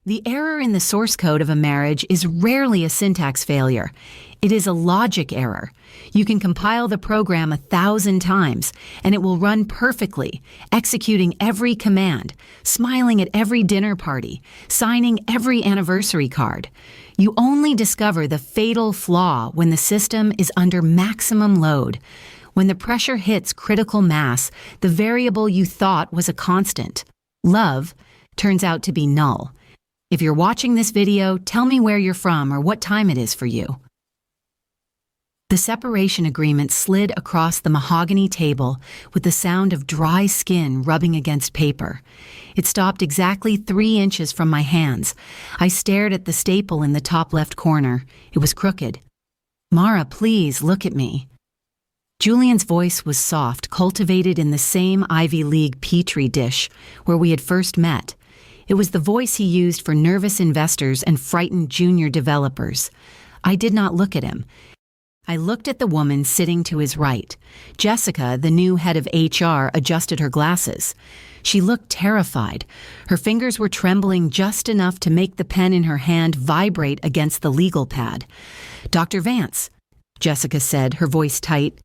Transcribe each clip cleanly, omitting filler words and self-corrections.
The error in the source code of a marriage is rarely a syntax failure. It is a logic error. You can compile the program 1,000 times, and it will run perfectly, executing every command, smiling at every dinner party, signing every anniversary card. You only discover the fatal flaw when the system is under maximum load. When the pressure hits critical mass, the variable you thought was a constant, love, turns out to be null. If you're watching this video, tell me where you're from or what time it is for you. The separation agreement slid across the mahogany table with the sound of dry skin rubbing against paper. It stopped exactly 3 inches from my hands. I stared at the staple in the top left corner. It was crooked. "Mara, please, look at me." Julian's voice was soft, cultivated in the same Ivy League petri dish where we had first met. It was the voice he used for nervous investors and frightened junior developers. I did not look at him. I looked at the woman sitting to his right. Jessica, the new head of HR, adjusted her glasses. She looked terrified. Her fingers were trembling just enough to make the pen in her hand vibrate against the legal pad. "Dr. Vance," Jessica said, her voice tight.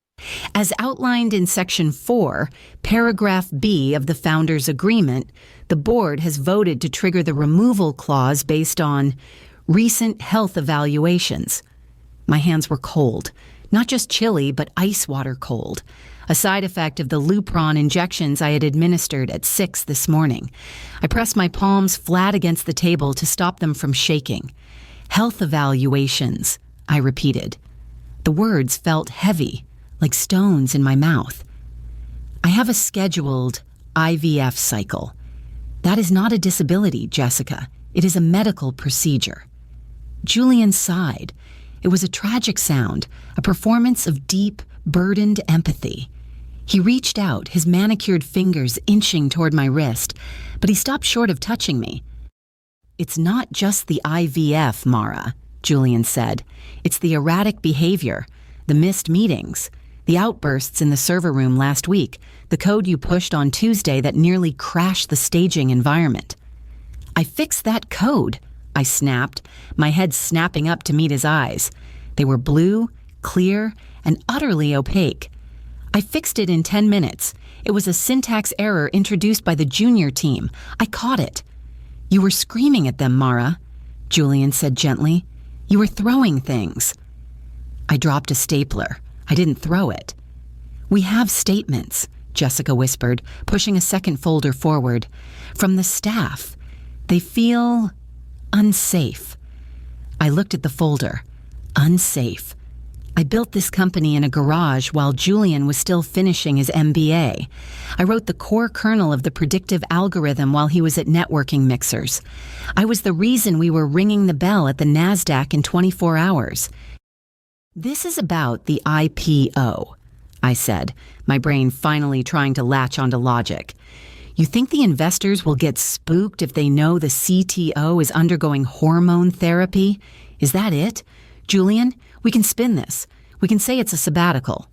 "As outlined in Section 4, Paragraph B of the Founders' Agreement, the board has voted to trigger the removal clause based on recent health evaluations." My hands were cold, not just chilly, but ice water cold, a side effect of the Lupron injections I had administered at 6 this morning. I pressed my palms flat against the table to stop them from shaking. "Health evaluations," I repeated. The words felt heavy, like stones in my mouth. "I have a scheduled IVF cycle. That is not a disability, Jessica. It is a medical procedure." Julian sighed. It was a tragic sound, a performance of deep, burdened empathy. He reached out, his manicured fingers inching toward my wrist, but he stopped short of touching me. "It's not just the IVF, Mara," Julian said. "It's the erratic behavior, the missed meetings, the outbursts in the server room last week, the code you pushed on Tuesday that nearly crashed the staging environment." "I fixed that code," I snapped, my head snapping up to meet his eyes. They were blue, clear, and utterly opaque. "I fixed it in 10 minutes. It was a syntax error introduced by the junior team. I caught it." "You were screaming at them, Mara," Julian said gently. "You were throwing things." I dropped a stapler. I didn't throw it. "We have statements," Jessica whispered, pushing a second folder forward. "From the staff. They feel unsafe." I looked at the folder. Unsafe. I built this company in a garage while Julian was still finishing his MBA. I wrote the core kernel of the predictive algorithm while he was at networking mixers. I was the reason we were ringing the bell at the NASDAQ in 24 hours. "This is about the IPO," I said, my brain finally trying to latch onto logic. "You think the investors will get spooked if they know the CTO is undergoing hormone therapy? Is that it? Julian, we can spin this. We can say it's a sabbatical."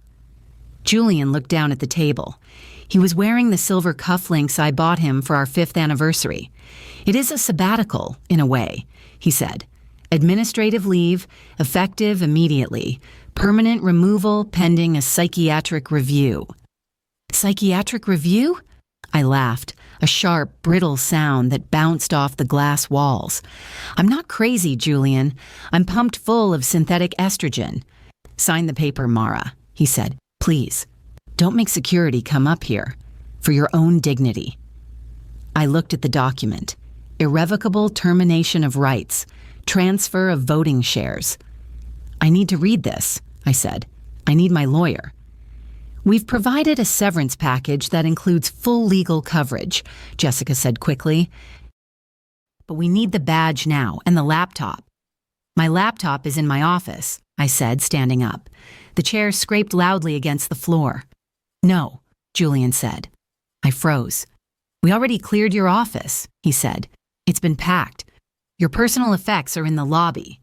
Julian looked down at the table. He was wearing the silver cufflinks I bought him for our 5th anniversary. "It is a sabbatical, in a way," he said. "Administrative leave, effective immediately. Permanent removal pending a psychiatric review." "Psychiatric review?" I laughed, a sharp, brittle sound that bounced off the glass walls. "I'm not crazy, Julian. I'm pumped full of synthetic estrogen." "Sign the paper, Mara," he said. "Please, don't make security come up here. For your own dignity." I looked at the document. Irrevocable termination of rights. Transfer of voting shares. "I need to read this," I said. "I need my lawyer." "We've provided a severance package that includes full legal coverage," Jessica said quickly. "But we need the badge now and the laptop." "My laptop is in my office," I said, standing up. The chair scraped loudly against the floor. "No," Julian said. I froze. "We already cleared your office," he said. "It's been packed. Your personal effects are in the lobby."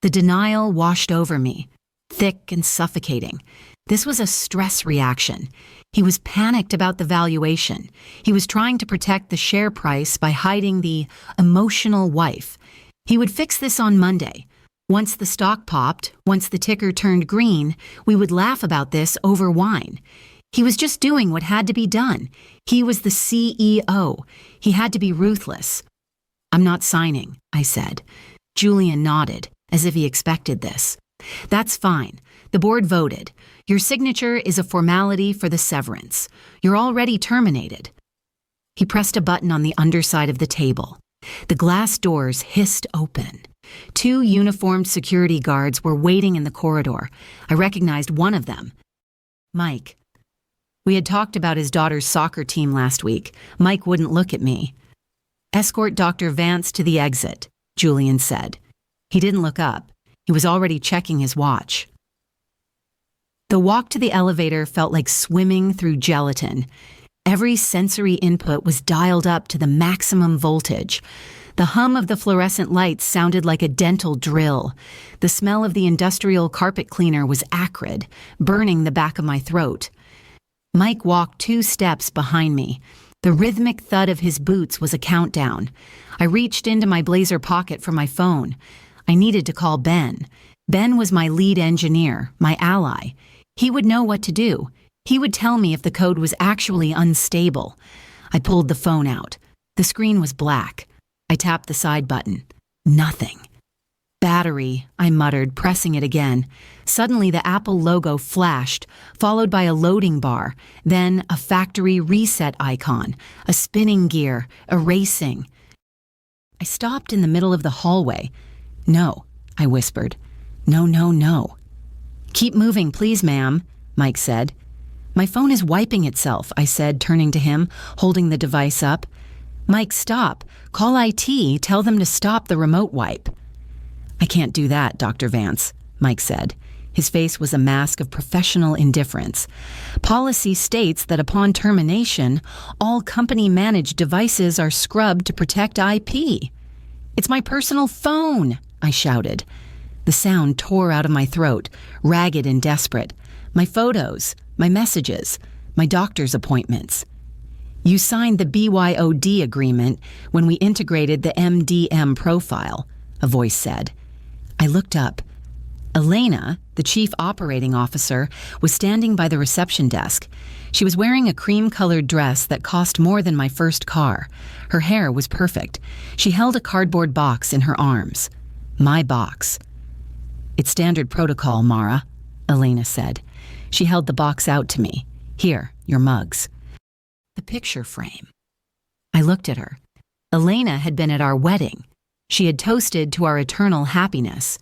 The denial washed over me, thick and suffocating. This was a stress reaction. He was panicked about the valuation. He was trying to protect the share price by hiding the emotional wife. He would fix this on Monday. Once the stock popped, once the ticker turned green, we would laugh about this over wine. He was just doing what had to be done. He was the CEO. He had to be ruthless. "I'm not signing," I said. Julian nodded, as if he expected this. "That's fine. The board voted. Your signature is a formality for the severance. You're already terminated." He pressed a button on the underside of the table. The glass doors hissed open. 2 uniformed security guards were waiting in the corridor. I recognized one of them. Mike. We had talked about his daughter's soccer team last week. Mike wouldn't look at me. "Escort Dr. Vance to the exit," Julian said. He didn't look up. He was already checking his watch. The walk to the elevator felt like swimming through gelatin. Every sensory input was dialed up to the maximum voltage. The hum of the fluorescent lights sounded like a dental drill. The smell of the industrial carpet cleaner was acrid, burning the back of my throat. Mike walked 2 steps behind me. The rhythmic thud of his boots was a countdown. I reached into my blazer pocket for my phone. I needed to call Ben. Ben was my lead engineer, my ally. He would know what to do. He would tell me if the code was actually unstable. I pulled the phone out. The screen was black. I tapped the side button. Nothing. "Battery," I muttered, pressing it again. Suddenly the Apple logo flashed, followed by a loading bar, then a factory reset icon, a spinning gear, erasing. I stopped in the middle of the hallway. "No," I whispered. "No, no, no." "Keep moving, please, ma'am," Mike said. "My phone is wiping itself," I said, turning to him, holding the device up. "Mike, stop. Call IT. Tell them to stop the remote wipe." "I can't do that, Dr. Vance," Mike said. His face was a mask of professional indifference. "Policy states that upon termination, all company-managed devices are scrubbed to protect IP." "It's my personal phone," I shouted. The sound tore out of my throat, ragged and desperate. "My photos, my messages, my doctor's appointments." "You signed the BYOD agreement when we integrated the MDM profile," a voice said. I looked up. Elena, the chief operating officer, was standing by the reception desk. She was wearing a cream-colored dress that cost more than my first car. Her hair was perfect. She held a cardboard box in her arms. My box. "It's standard protocol, Mara," Elena said. She held the box out to me. "Here, your mugs." The picture frame. I looked at her. Elena had been at our wedding. She had toasted to our eternal happiness.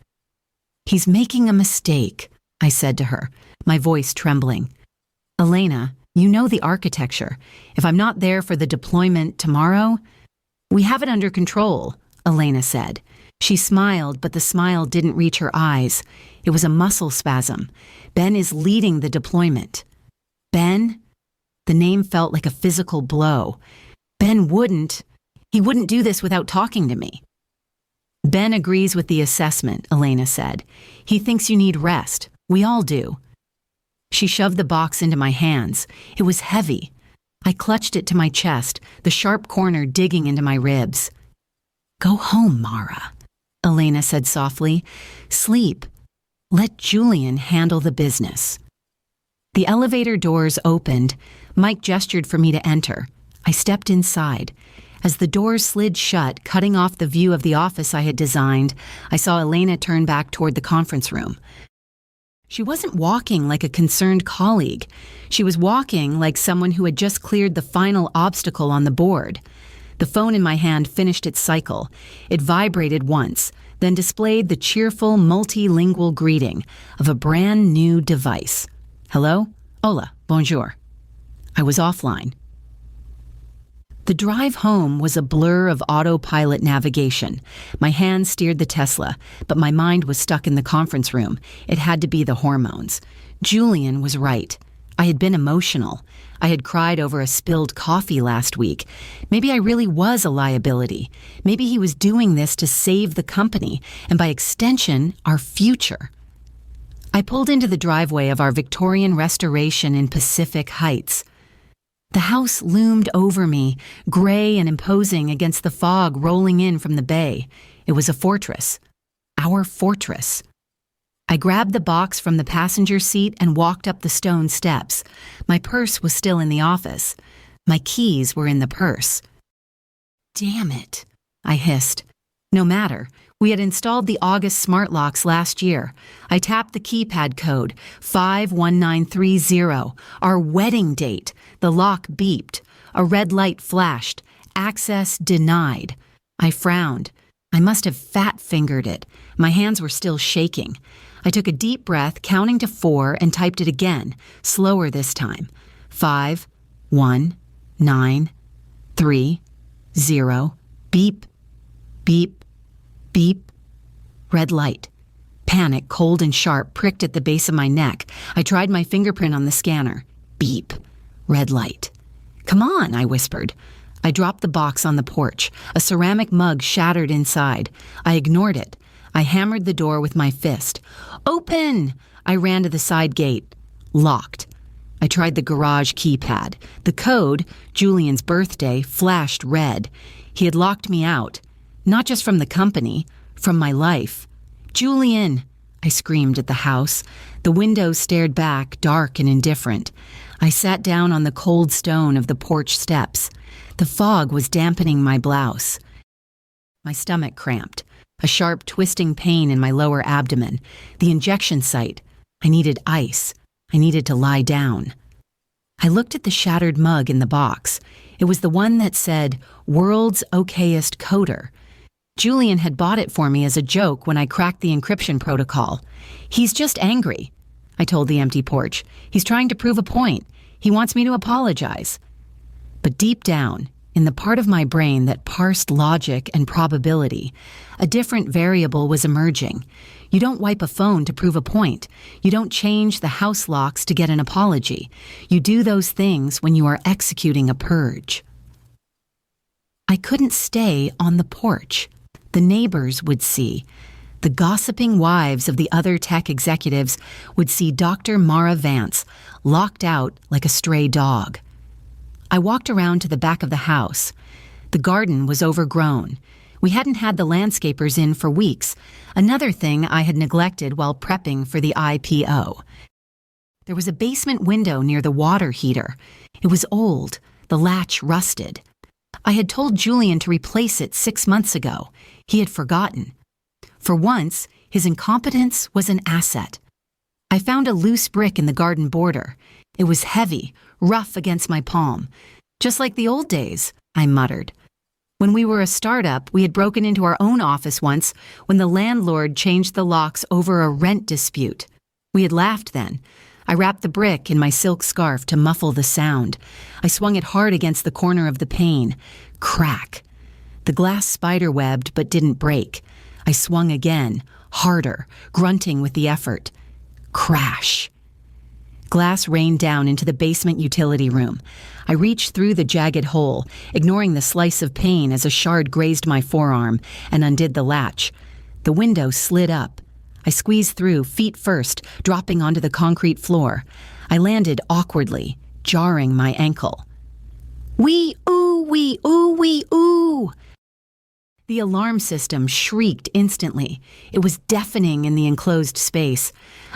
"He's making a mistake," I said to her, my voice trembling. "Elena, you know the architecture. If I'm not there for the deployment tomorrow—" "We have it under control," Elena said. She smiled, but the smile didn't reach her eyes. It was a muscle spasm. "Ben is leading the deployment." "Ben?" The name felt like a physical blow. "Ben he wouldn't do this without talking to me." "Ben agrees with the assessment," Elena said. "He thinks you need rest. We all do." She shoved the box into my hands. It was heavy. I clutched it to my chest, the sharp corner digging into my ribs. "Go home, Mara," Elena said softly. "Sleep. Let Julian handle the business." The elevator doors opened. Mike gestured for me to enter. I stepped inside. As the doors slid shut, cutting off the view of the office I had designed, I saw Elena turn back toward the conference room. She wasn't walking like a concerned colleague. She was walking like someone who had just cleared the final obstacle on the board. The phone in my hand finished its cycle. It vibrated once, then displayed the cheerful, multilingual greeting of a brand new device. "Hello? Hola, bonjour." I was offline. The drive home was a blur of autopilot navigation. My hand steered the Tesla, but my mind was stuck in the conference room. It had to be the hormones. Julian was right. I had been emotional. I had cried over a spilled coffee last week. Maybe I really was a liability. Maybe he was doing this to save the company, and by extension, our future. I pulled into the driveway of our Victorian restoration in Pacific Heights. The house loomed over me, gray and imposing against the fog rolling in from the bay. It was a fortress. Our fortress. I grabbed the box from the passenger seat and walked up the stone steps. My purse was still in the office. My keys were in the purse. Damn it, I hissed. No matter. We had installed the August smart locks last year. I tapped the keypad code, 51930, our wedding date. The lock beeped. A red light flashed. Access denied. I frowned. I must have fat-fingered it. My hands were still shaking. I took a deep breath, counting to 4, and typed it again, slower this time. 5, 1, 9, 3, 0, beep, beep, beep. Red light. Panic, cold and sharp, pricked at the base of my neck. I tried my fingerprint on the scanner. Beep. Red light. Come on, I whispered. I dropped the box on the porch. A ceramic mug shattered inside. I ignored it. I hammered the door with my fist. Open! I ran to the side gate. Locked. I tried the garage keypad. The code, Julian's birthday, flashed red. He had locked me out. Not just from the company, from my life. Julian! I screamed at the house. The windows stared back, dark and indifferent. I sat down on the cold stone of the porch steps. The fog was dampening my blouse. My stomach cramped. A sharp, twisting pain in my lower abdomen. The injection site. I needed ice. I needed to lie down. I looked at the shattered mug in the box. It was the one that said, World's Okayest Coder. Julian had bought it for me as a joke when I cracked the encryption protocol. He's just angry, I told the empty porch. He's trying to prove a point. He wants me to apologize. But deep down, in the part of my brain that parsed logic and probability, a different variable was emerging. You don't wipe a phone to prove a point. You don't change the house locks to get an apology. You do those things when you are executing a purge. I couldn't stay on the porch. The neighbors would see. The gossiping wives of the other tech executives would see Dr. Mara Vance locked out like a stray dog. I walked around to the back of the house. The garden was overgrown. We hadn't had the landscapers in for weeks, another thing I had neglected while prepping for the IPO. There was a basement window near the water heater. It was old, the latch rusted. I had told Julian to replace it 6 months ago. He had forgotten. For once, his incompetence was an asset. I found a loose brick in the garden border. It was heavy, rough against my palm. Just like the old days, I muttered. When we were a startup, we had broken into our own office once when the landlord changed the locks over a rent dispute. We had laughed then. I wrapped the brick in my silk scarf to muffle the sound. I swung it hard against the corner of the pane. Crack. The glass spider-webbed but didn't break. I swung again, harder, grunting with the effort. Crash. Glass rained down into the basement utility room. I reached through the jagged hole, ignoring the slice of pain as a shard grazed my forearm, and undid the latch. The window slid up. I squeezed through, feet first, dropping onto the concrete floor. I landed awkwardly, jarring my ankle. Wee-oo, wee-oo, wee-oo! The alarm system shrieked instantly. It was deafening in the enclosed space.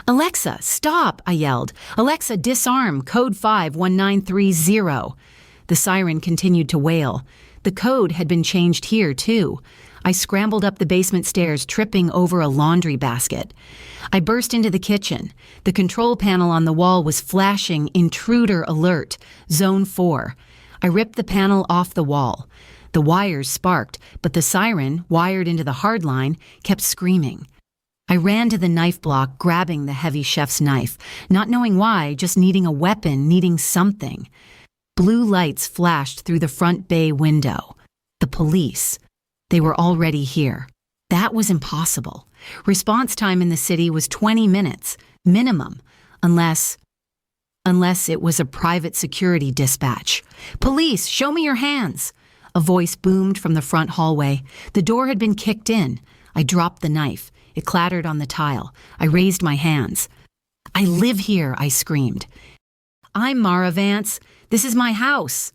Alexa, stop, I yelled. Alexa, disarm, code 51930. The siren continued to wail. The code had been changed here, too. I scrambled up the basement stairs, tripping over a laundry basket. I burst into the kitchen. The control panel on the wall was flashing intruder alert, zone 4. I ripped the panel off the wall. The wires sparked, but the siren, wired into the hardline, kept screaming. I ran to the knife block, grabbing the heavy chef's knife, not knowing why, just needing a weapon, needing something. Blue lights flashed through the front bay window. The police. They were already here. That was impossible. Response time in the city was 20 minutes, minimum, unless it was a private security dispatch. Police, show me your hands! A voice boomed from the front hallway. The door had been kicked in. I dropped the knife. It clattered on the tile. I raised my hands. I live here, I screamed. I'm Mara Vance. This is my house.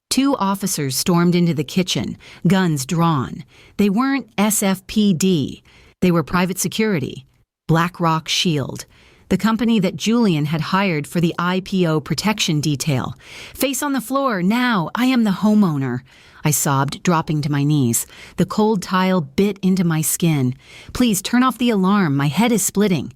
2 officers stormed into the kitchen, guns drawn. They weren't SFPD. They were private security. BlackRock Shield, the company that Julian had hired for the IPO protection detail. Face on the floor, now. I am the homeowner. I sobbed, dropping to my knees. The cold tile bit into my skin. Please turn off the alarm. My head is splitting.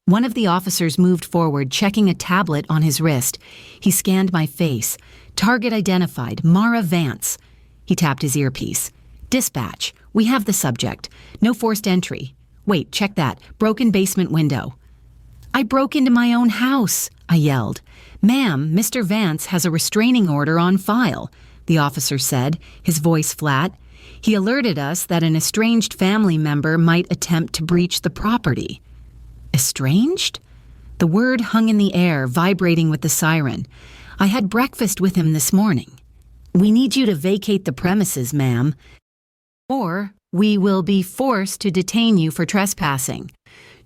One of the officers moved forward, checking a tablet on his wrist. He scanned my face. Target identified, Mara Vance. He tapped his earpiece. Dispatch, we have the subject. No forced entry. Wait, check that. Broken basement window. I broke into my own house, I yelled. Ma'am, Mr. Vance has a restraining order on file, the officer said, his voice flat. He alerted us that an estranged family member might attempt to breach the property. Estranged? The word hung in the air, vibrating with the siren. I had breakfast with him this morning. We need you to vacate the premises, ma'am, or we will be forced to detain you for trespassing.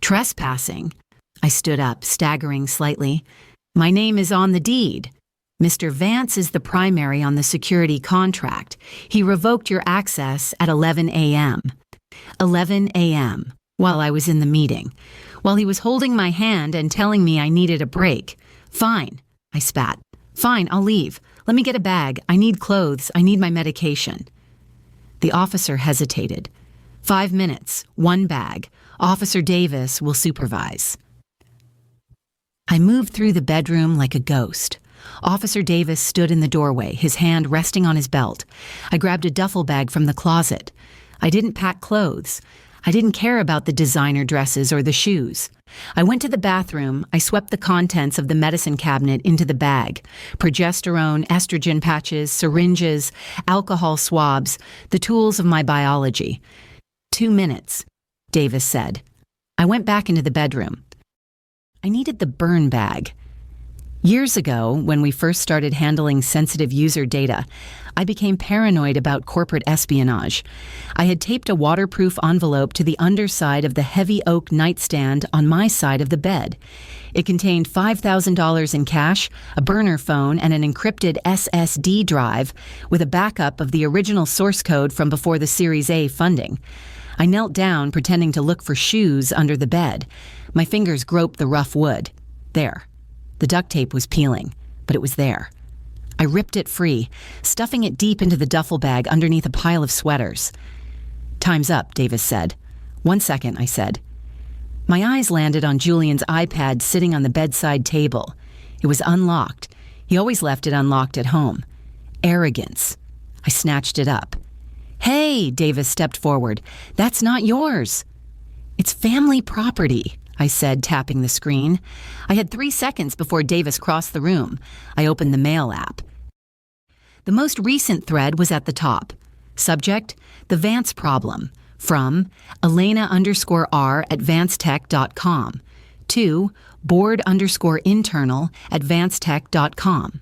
Trespassing? I stood up, staggering slightly. My name is on the deed. Mr. Vance is the primary on the security contract. He revoked your access at 11 a.m. 11 a.m., while I was in the meeting, while he was holding my hand and telling me I needed a break. Fine, I spat. Fine, I'll leave. Let me get a bag. I need clothes. I need my medication. The officer hesitated. 5 minutes, 1 bag. Officer Davis will supervise. I moved through the bedroom like a ghost. Officer Davis stood in the doorway, his hand resting on his belt. I grabbed a duffel bag from the closet. I didn't pack clothes. I didn't care about the designer dresses or the shoes. I went to the bathroom. I swept the contents of the medicine cabinet into the bag. Progesterone, estrogen patches, syringes, alcohol swabs, the tools of my biology. 2 minutes, Davis said. I went back into the bedroom. I needed the burn bag. Years ago, when we first started handling sensitive user data, I became paranoid about corporate espionage. I had taped a waterproof envelope to the underside of the heavy oak nightstand on my side of the bed. It contained $5,000 in cash, a burner phone, and an encrypted SSD drive with a backup of the original source code from before the Series A funding. I knelt down, pretending to look for shoes under the bed. My fingers groped the rough wood. There. The duct tape was peeling, but it was there. I ripped it free, stuffing it deep into the duffel bag underneath a pile of sweaters. Time's up, Davis said. 1 second, I said. My eyes landed on Julian's iPad sitting on the bedside table. It was unlocked. He always left it unlocked at home. Arrogance. I snatched it up. Hey, Davis stepped forward. That's not yours. It's family property, I said, tapping the screen. I had 3 seconds before Davis crossed the room. I opened the mail app. The most recent thread was at the top. Subject, the Vance problem. From Elena_R at VanceTech.com to board_internal at VanceTech.com.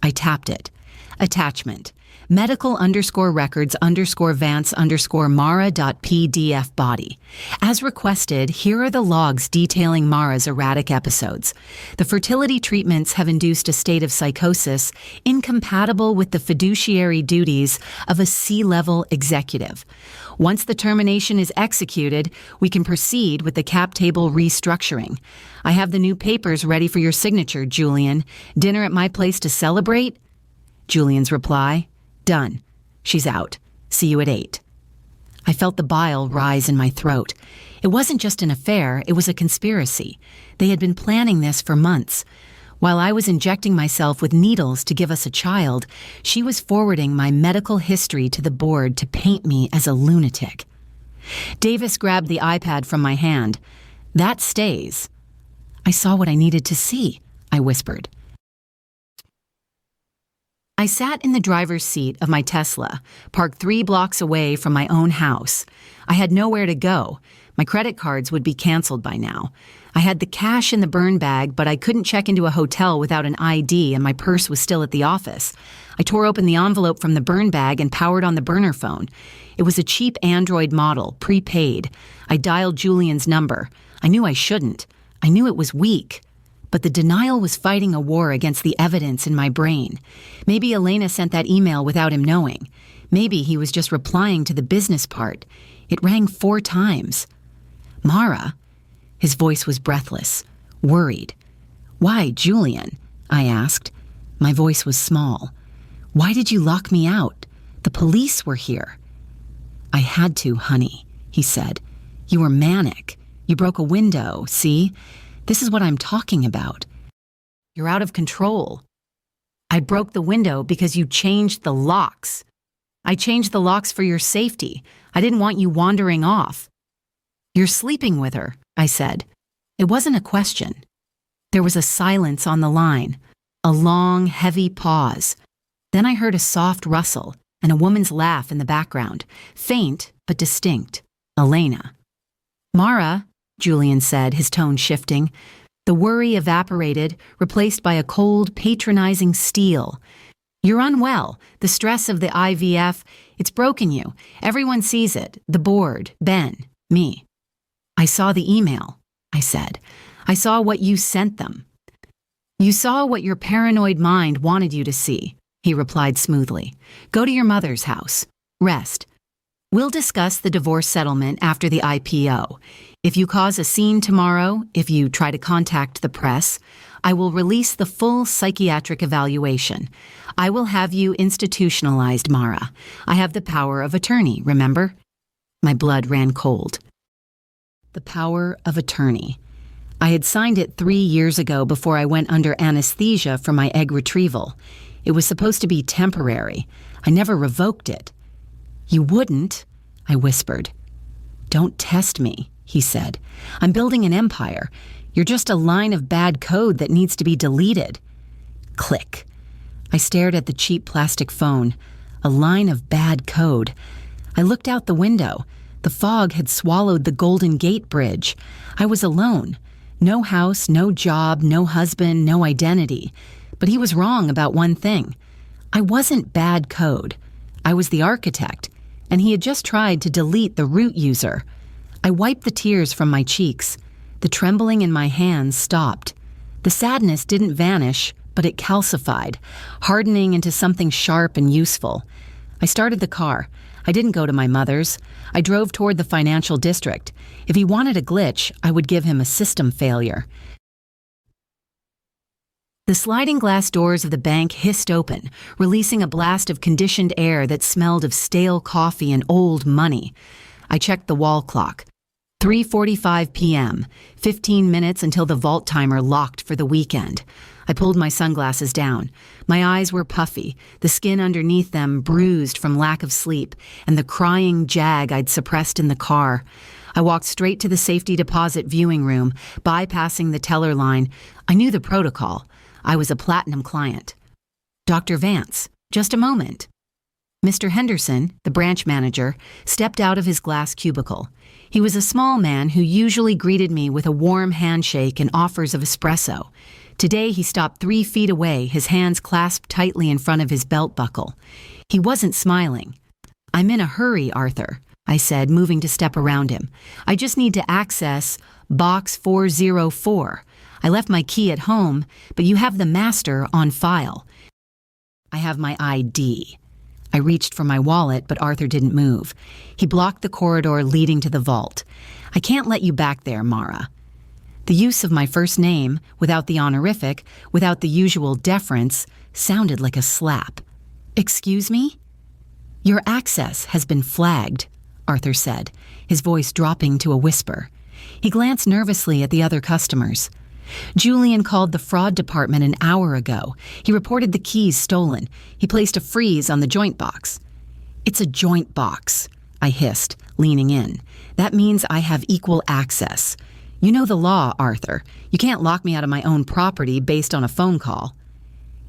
I tapped it. Attachment. medical_records_Vance_Mara.pdf body. As requested, here are the logs detailing Mara's erratic episodes. The fertility treatments have induced a state of psychosis incompatible with the fiduciary duties of a C-level executive. Once the termination is executed, we can proceed with the cap table restructuring. I have the new papers ready for your signature, Julian. Dinner at my place to celebrate? Julian's reply, done. She's out. See you at 8. I felt the bile rise in my throat. It wasn't just an affair, it was a conspiracy. They had been planning this for months. While I was injecting myself with needles to give us a child, she was forwarding my medical history to the board to paint me as a lunatic. Davis grabbed the iPad from my hand. That stays. I saw what I needed to see, I whispered. I sat in the driver's seat of my Tesla, parked 3 blocks away from my own house. I had nowhere to go. My credit cards would be canceled by now. I had the cash in the burn bag, but I couldn't check into a hotel without an ID, and my purse was still at the office. I tore open the envelope from the burn bag and powered on the burner phone. It was a cheap Android model, prepaid. I dialed Julian's number. I knew I shouldn't. I knew it was weak, but the denial was fighting a war against the evidence in my brain. Maybe Elena sent that email without him knowing. Maybe he was just replying to the business part. It rang 4 times. Mara? His voice was breathless, worried. Why, Julian? I asked. My voice was small. Why did you lock me out? The police were here. I had to, honey, he said. You were manic. You broke a window, see? This is what I'm talking about. You're out of control. I broke the window because you changed the locks. I changed the locks for your safety. I didn't want you wandering off. You're sleeping with her, I said. It wasn't a question. There was a silence on the line, a long, heavy pause. Then I heard a soft rustle and a woman's laugh in the background, faint but distinct. Elena. Mara, Julian said, his tone shifting. The worry evaporated, replaced by a cold, patronizing steel. You're unwell. The stress of the IVF, it's broken you. Everyone sees it. The board, Ben, me. I saw the email, I said. I saw what you sent them. You saw what your paranoid mind wanted you to see, he replied smoothly. Go to your mother's house. Rest. We'll discuss the divorce settlement after the IPO. If you cause a scene tomorrow, if you try to contact the press, I will release the full psychiatric evaluation. I will have you institutionalized, Mara. I have the power of attorney, remember? My blood ran cold. The power of attorney. I had signed it 3 years ago before I went under anesthesia for my egg retrieval. It was supposed to be temporary. I never revoked it. You wouldn't, I whispered. Don't test me, he said. I'm building an empire. You're just a line of bad code that needs to be deleted. Click. I stared at the cheap plastic phone. A line of bad code. I looked out the window. The fog had swallowed the Golden Gate Bridge. I was alone. No house, no job, no husband, no identity. But he was wrong about one thing. I wasn't bad code. I was the architect, and he had just tried to delete the root user. I wiped the tears from my cheeks. The trembling in my hands stopped. The sadness didn't vanish, but it calcified, hardening into something sharp and useful. I started the car. I didn't go to my mother's. I drove toward the financial district. If he wanted a glitch, I would give him a system failure. The sliding glass doors of the bank hissed open, releasing a blast of conditioned air that smelled of stale coffee and old money. I checked the wall clock. 3:45 p.m., 15 minutes until the vault timer locked for the weekend. I pulled my sunglasses down. My eyes were puffy, the skin underneath them bruised from lack of sleep, and the crying jag I'd suppressed in the car. I walked straight to the safety deposit viewing room, bypassing the teller line. I knew the protocol. I was a platinum client. Dr. Vance, just a moment. Mr. Henderson, the branch manager, stepped out of his glass cubicle. He was a small man who usually greeted me with a warm handshake and offers of espresso. Today he stopped 3 feet away, his hands clasped tightly in front of his belt buckle. He wasn't smiling. I'm in a hurry, Arthur, I said, moving to step around him. I just need to access box 404. I left my key at home, but you have the master on file. I have my ID. I reached for my wallet, but Arthur didn't move. He blocked the corridor leading to the vault. I can't let you back there, Mara. The use of my first name, without the honorific, without the usual deference, sounded like a slap. Excuse me? Your access has been flagged, Arthur said, his voice dropping to a whisper. He glanced nervously at the other customers. Julian called the fraud department an hour ago. He reported the keys stolen. He placed a freeze on the joint box. It's a joint box, I hissed, leaning in. That means I have equal access. You know the law, Arthur. You can't lock me out of my own property based on a phone call.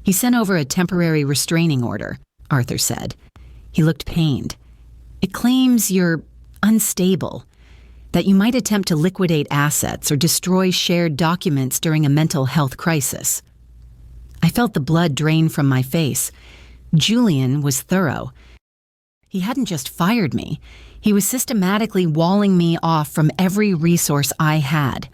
He sent over a temporary restraining order, Arthur said. He looked pained. It claims you're unstable, that you might attempt to liquidate assets or destroy shared documents during a mental health crisis. I felt the blood drain from my face. Julian was thorough. He hadn't just fired me. He was systematically walling me off from every resource I had.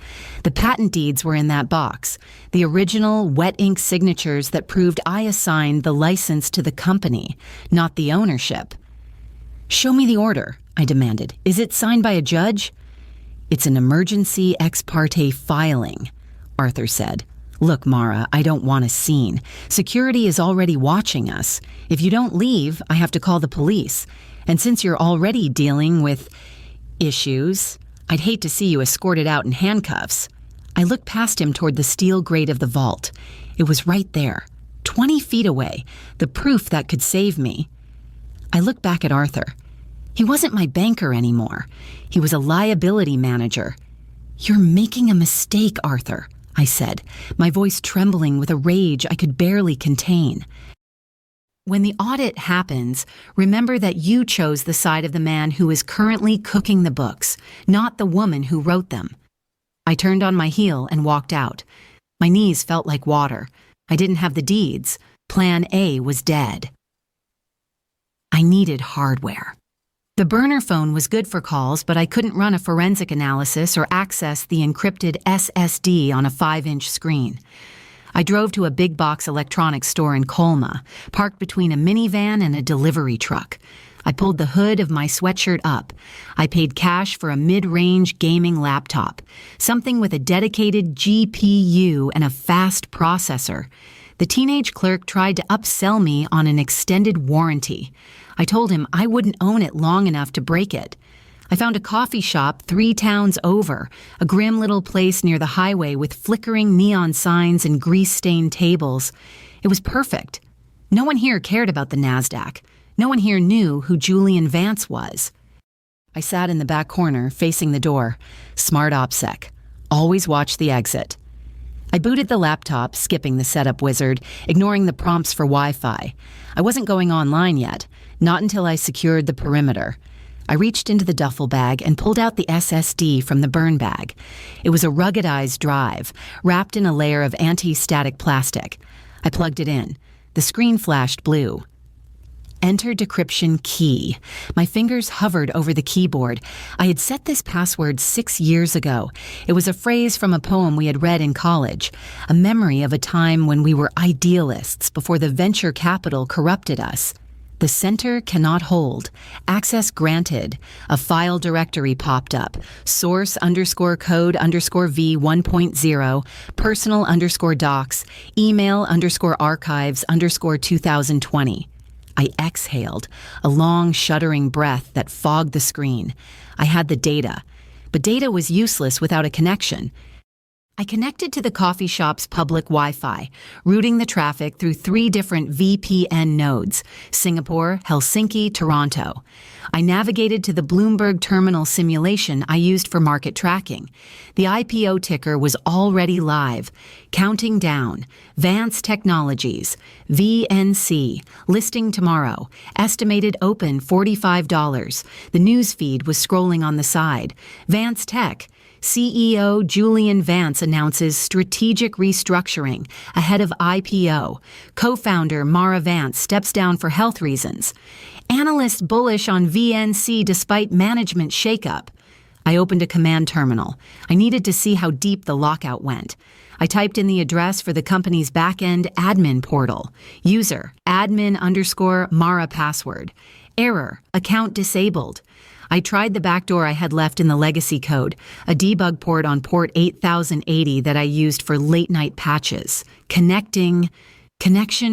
The patent deeds were in that box, the original wet ink signatures that proved I assigned the license to the company, not the ownership. "Show me the order," I demanded. "Is it signed by a judge?" "It's an emergency ex parte filing," Arthur said. "Look, Mara, I don't want a scene. Security is already watching us. If you don't leave, I have to call the police. And since you're already dealing with issues, I'd hate to see you escorted out in handcuffs." I looked past him toward the steel grate of the vault. It was right there, 20 feet away, the proof that could save me. I looked back at Arthur. He wasn't my banker anymore. He was a liability manager. "You're making a mistake, Arthur," I said, my voice trembling with a rage I could barely contain. "When the audit happens, remember that you chose the side of the man who is currently cooking the books, not the woman who wrote them." I turned on my heel and walked out. My knees felt like water. I didn't have the deeds. Plan A was dead. I needed hardware. The burner phone was good for calls, but I couldn't run a forensic analysis or access the encrypted SSD on a 5-inch screen. I drove to a big box electronics store in Colma, parked between a minivan and a delivery truck. I pulled the hood of my sweatshirt up. I paid cash for a mid-range gaming laptop, something with a dedicated GPU and a fast processor. The teenage clerk tried to upsell me on an extended warranty. I told him I wouldn't own it long enough to break it. I found a coffee shop 3 towns over, a grim little place near the highway with flickering neon signs and grease-stained tables. It was perfect. No one here cared about the NASDAQ. No one here knew who Julian Vance was. I sat in the back corner, facing the door. Smart OPSEC. Always watch the exit. I booted the laptop, skipping the setup wizard, ignoring the prompts for Wi-Fi. I wasn't going online yet, not until I secured the perimeter. I reached into the duffel bag and pulled out the SSD from the burn bag. It was a ruggedized drive, wrapped in a layer of anti-static plastic. I plugged it in. The screen flashed blue. Enter decryption key. My fingers hovered over the keyboard. I had set this password 6 years ago. It was a phrase from a poem we had read in college, a memory of a time when we were idealists before the venture capital corrupted us. The center cannot hold. Access granted. A file directory popped up. Source _code _V 1.0, personal _docs, email _archives _2020. I exhaled, a long, shuddering breath that fogged the screen. I had the data, but data was useless without a connection. I connected to the coffee shop's public Wi-Fi, routing the traffic through 3 different VPN nodes: Singapore, Helsinki, Toronto. I navigated to the Bloomberg terminal simulation I used for market tracking. The IPO ticker was already live, counting down. Vance Technologies, VNC, listing tomorrow, estimated open $45. The news feed was scrolling on the side. VanceTech, CEO Julian Vance announces strategic restructuring ahead of IPO. Co-founder Mara Vance steps down for health reasons. Analysts bullish on VNC despite management shakeup. I opened a command terminal. I needed to see how deep the lockout went. I typed in the address for the company's back-end admin portal. User, admin _Mara password. Error, account disabled. I tried the backdoor I had left in the legacy code, a debug port on port 8080 that I used for late-night patches. Connection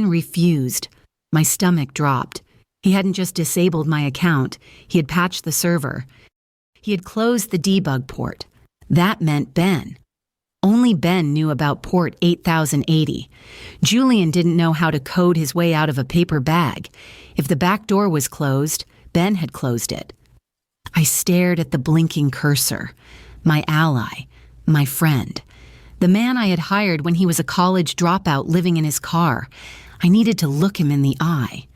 refused. My stomach dropped. He hadn't just disabled my account, he had patched the server. He had closed the debug port. That meant Ben. Only Ben knew about port 8080. Julian didn't know how to code his way out of a paper bag. If the back door was closed, Ben had closed it. I stared at the blinking cursor. My ally, my friend, the man I had hired when he was a college dropout living in his car. I needed to look him in the eye.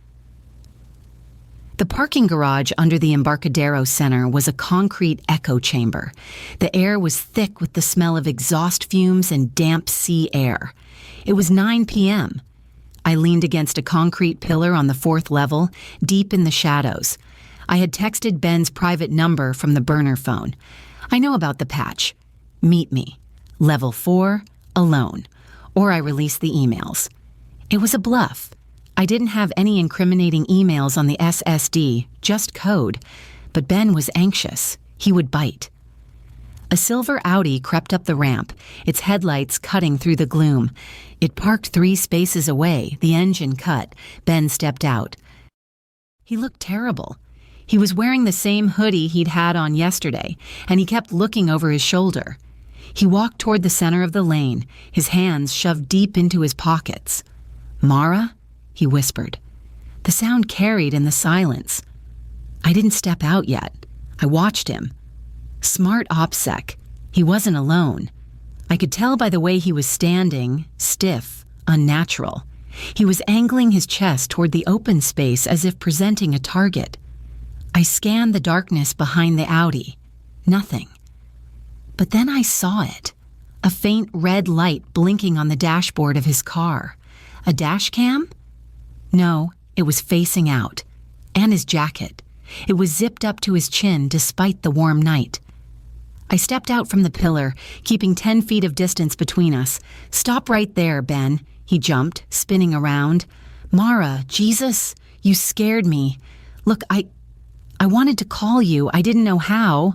The parking garage under the Embarcadero Center was a concrete echo chamber. The air was thick with the smell of exhaust fumes and damp sea air. It was 9 p.m. I leaned against a concrete pillar on the 4th level, deep in the shadows. I had texted Ben's private number from the burner phone. I know about the patch. Meet me. Level 4, alone. Or I released the emails. It was a bluff. I didn't have any incriminating emails on the SSD, just code. But Ben was anxious. He would bite. A silver Audi crept up the ramp, its headlights cutting through the gloom. It parked 3 spaces away, the engine cut. Ben stepped out. He looked terrible. He was wearing the same hoodie he'd had on yesterday, and he kept looking over his shoulder. He walked toward the center of the lane, his hands shoved deep into his pockets. "Mara?" he whispered. The sound carried in the silence. I didn't step out yet. I watched him. Smart OPSEC. He wasn't alone. I could tell by the way he was standing, stiff, unnatural. He was angling his chest toward the open space as if presenting a target. I scanned the darkness behind the Audi. Nothing. But then I saw it. A faint red light blinking on the dashboard of his car. A dash cam? No, it was facing out. And his jacket. It was zipped up to his chin despite the warm night. I stepped out from the pillar, keeping 10 feet of distance between us. "Stop right there, Ben," he jumped, spinning around. "Mara, Jesus, you scared me. Look, I wanted to call you. I didn't know how."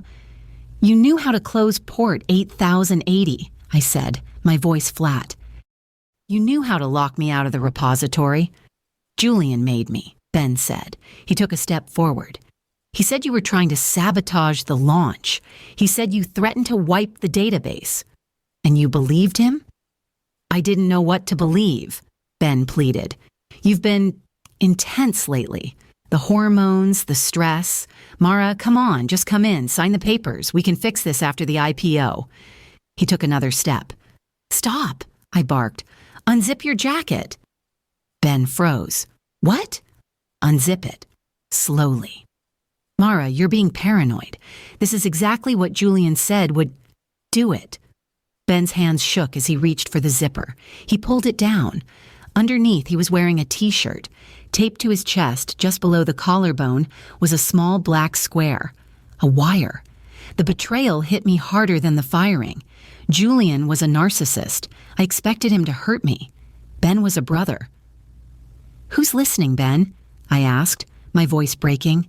"You knew how to close port 8080, I said, my voice flat. "You knew how to lock me out of the repository." "Julian made me," Ben said. He took a step forward. "He said you were trying to sabotage the launch. He said you threatened to wipe the database. And you believed him?" "I didn't know what to believe," Ben pleaded. "You've been intense lately. The hormones, the stress. Mara, come on, just come in, sign the papers. We can fix this after the IPO." He took another step. "Stop," I barked. "Unzip your jacket." Ben froze. "What?" "Unzip it. Slowly." "Mara, you're being paranoid. This is exactly what Julian said would do it." Ben's hands shook as he reached for the zipper. He pulled it down. Underneath, he was wearing a t-shirt. Taped to his chest, just below the collarbone, was a small black square. A wire. The betrayal hit me harder than the firing. Julian was a narcissist. I expected him to hurt me. Ben was a brother. "Who's listening, Ben?" I asked, my voice breaking.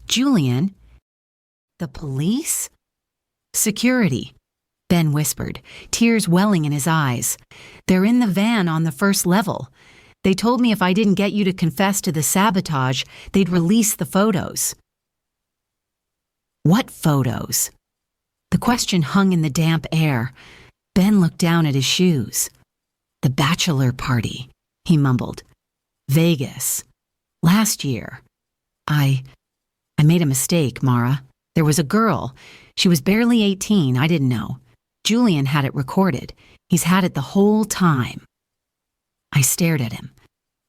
"Julian." "The police?" "Security," Ben whispered, tears welling in his eyes. "They're in the van on the first level. They told me if I didn't get you to confess to the sabotage, they'd release the photos." "What photos?" The question hung in the damp air. Ben looked down at his shoes. "The bachelor party," he mumbled. "Vegas. Last year. I made a mistake, Mara. There was a girl. She was barely 18, I didn't know. Julian had it recorded. He's had it the whole time." I stared at him.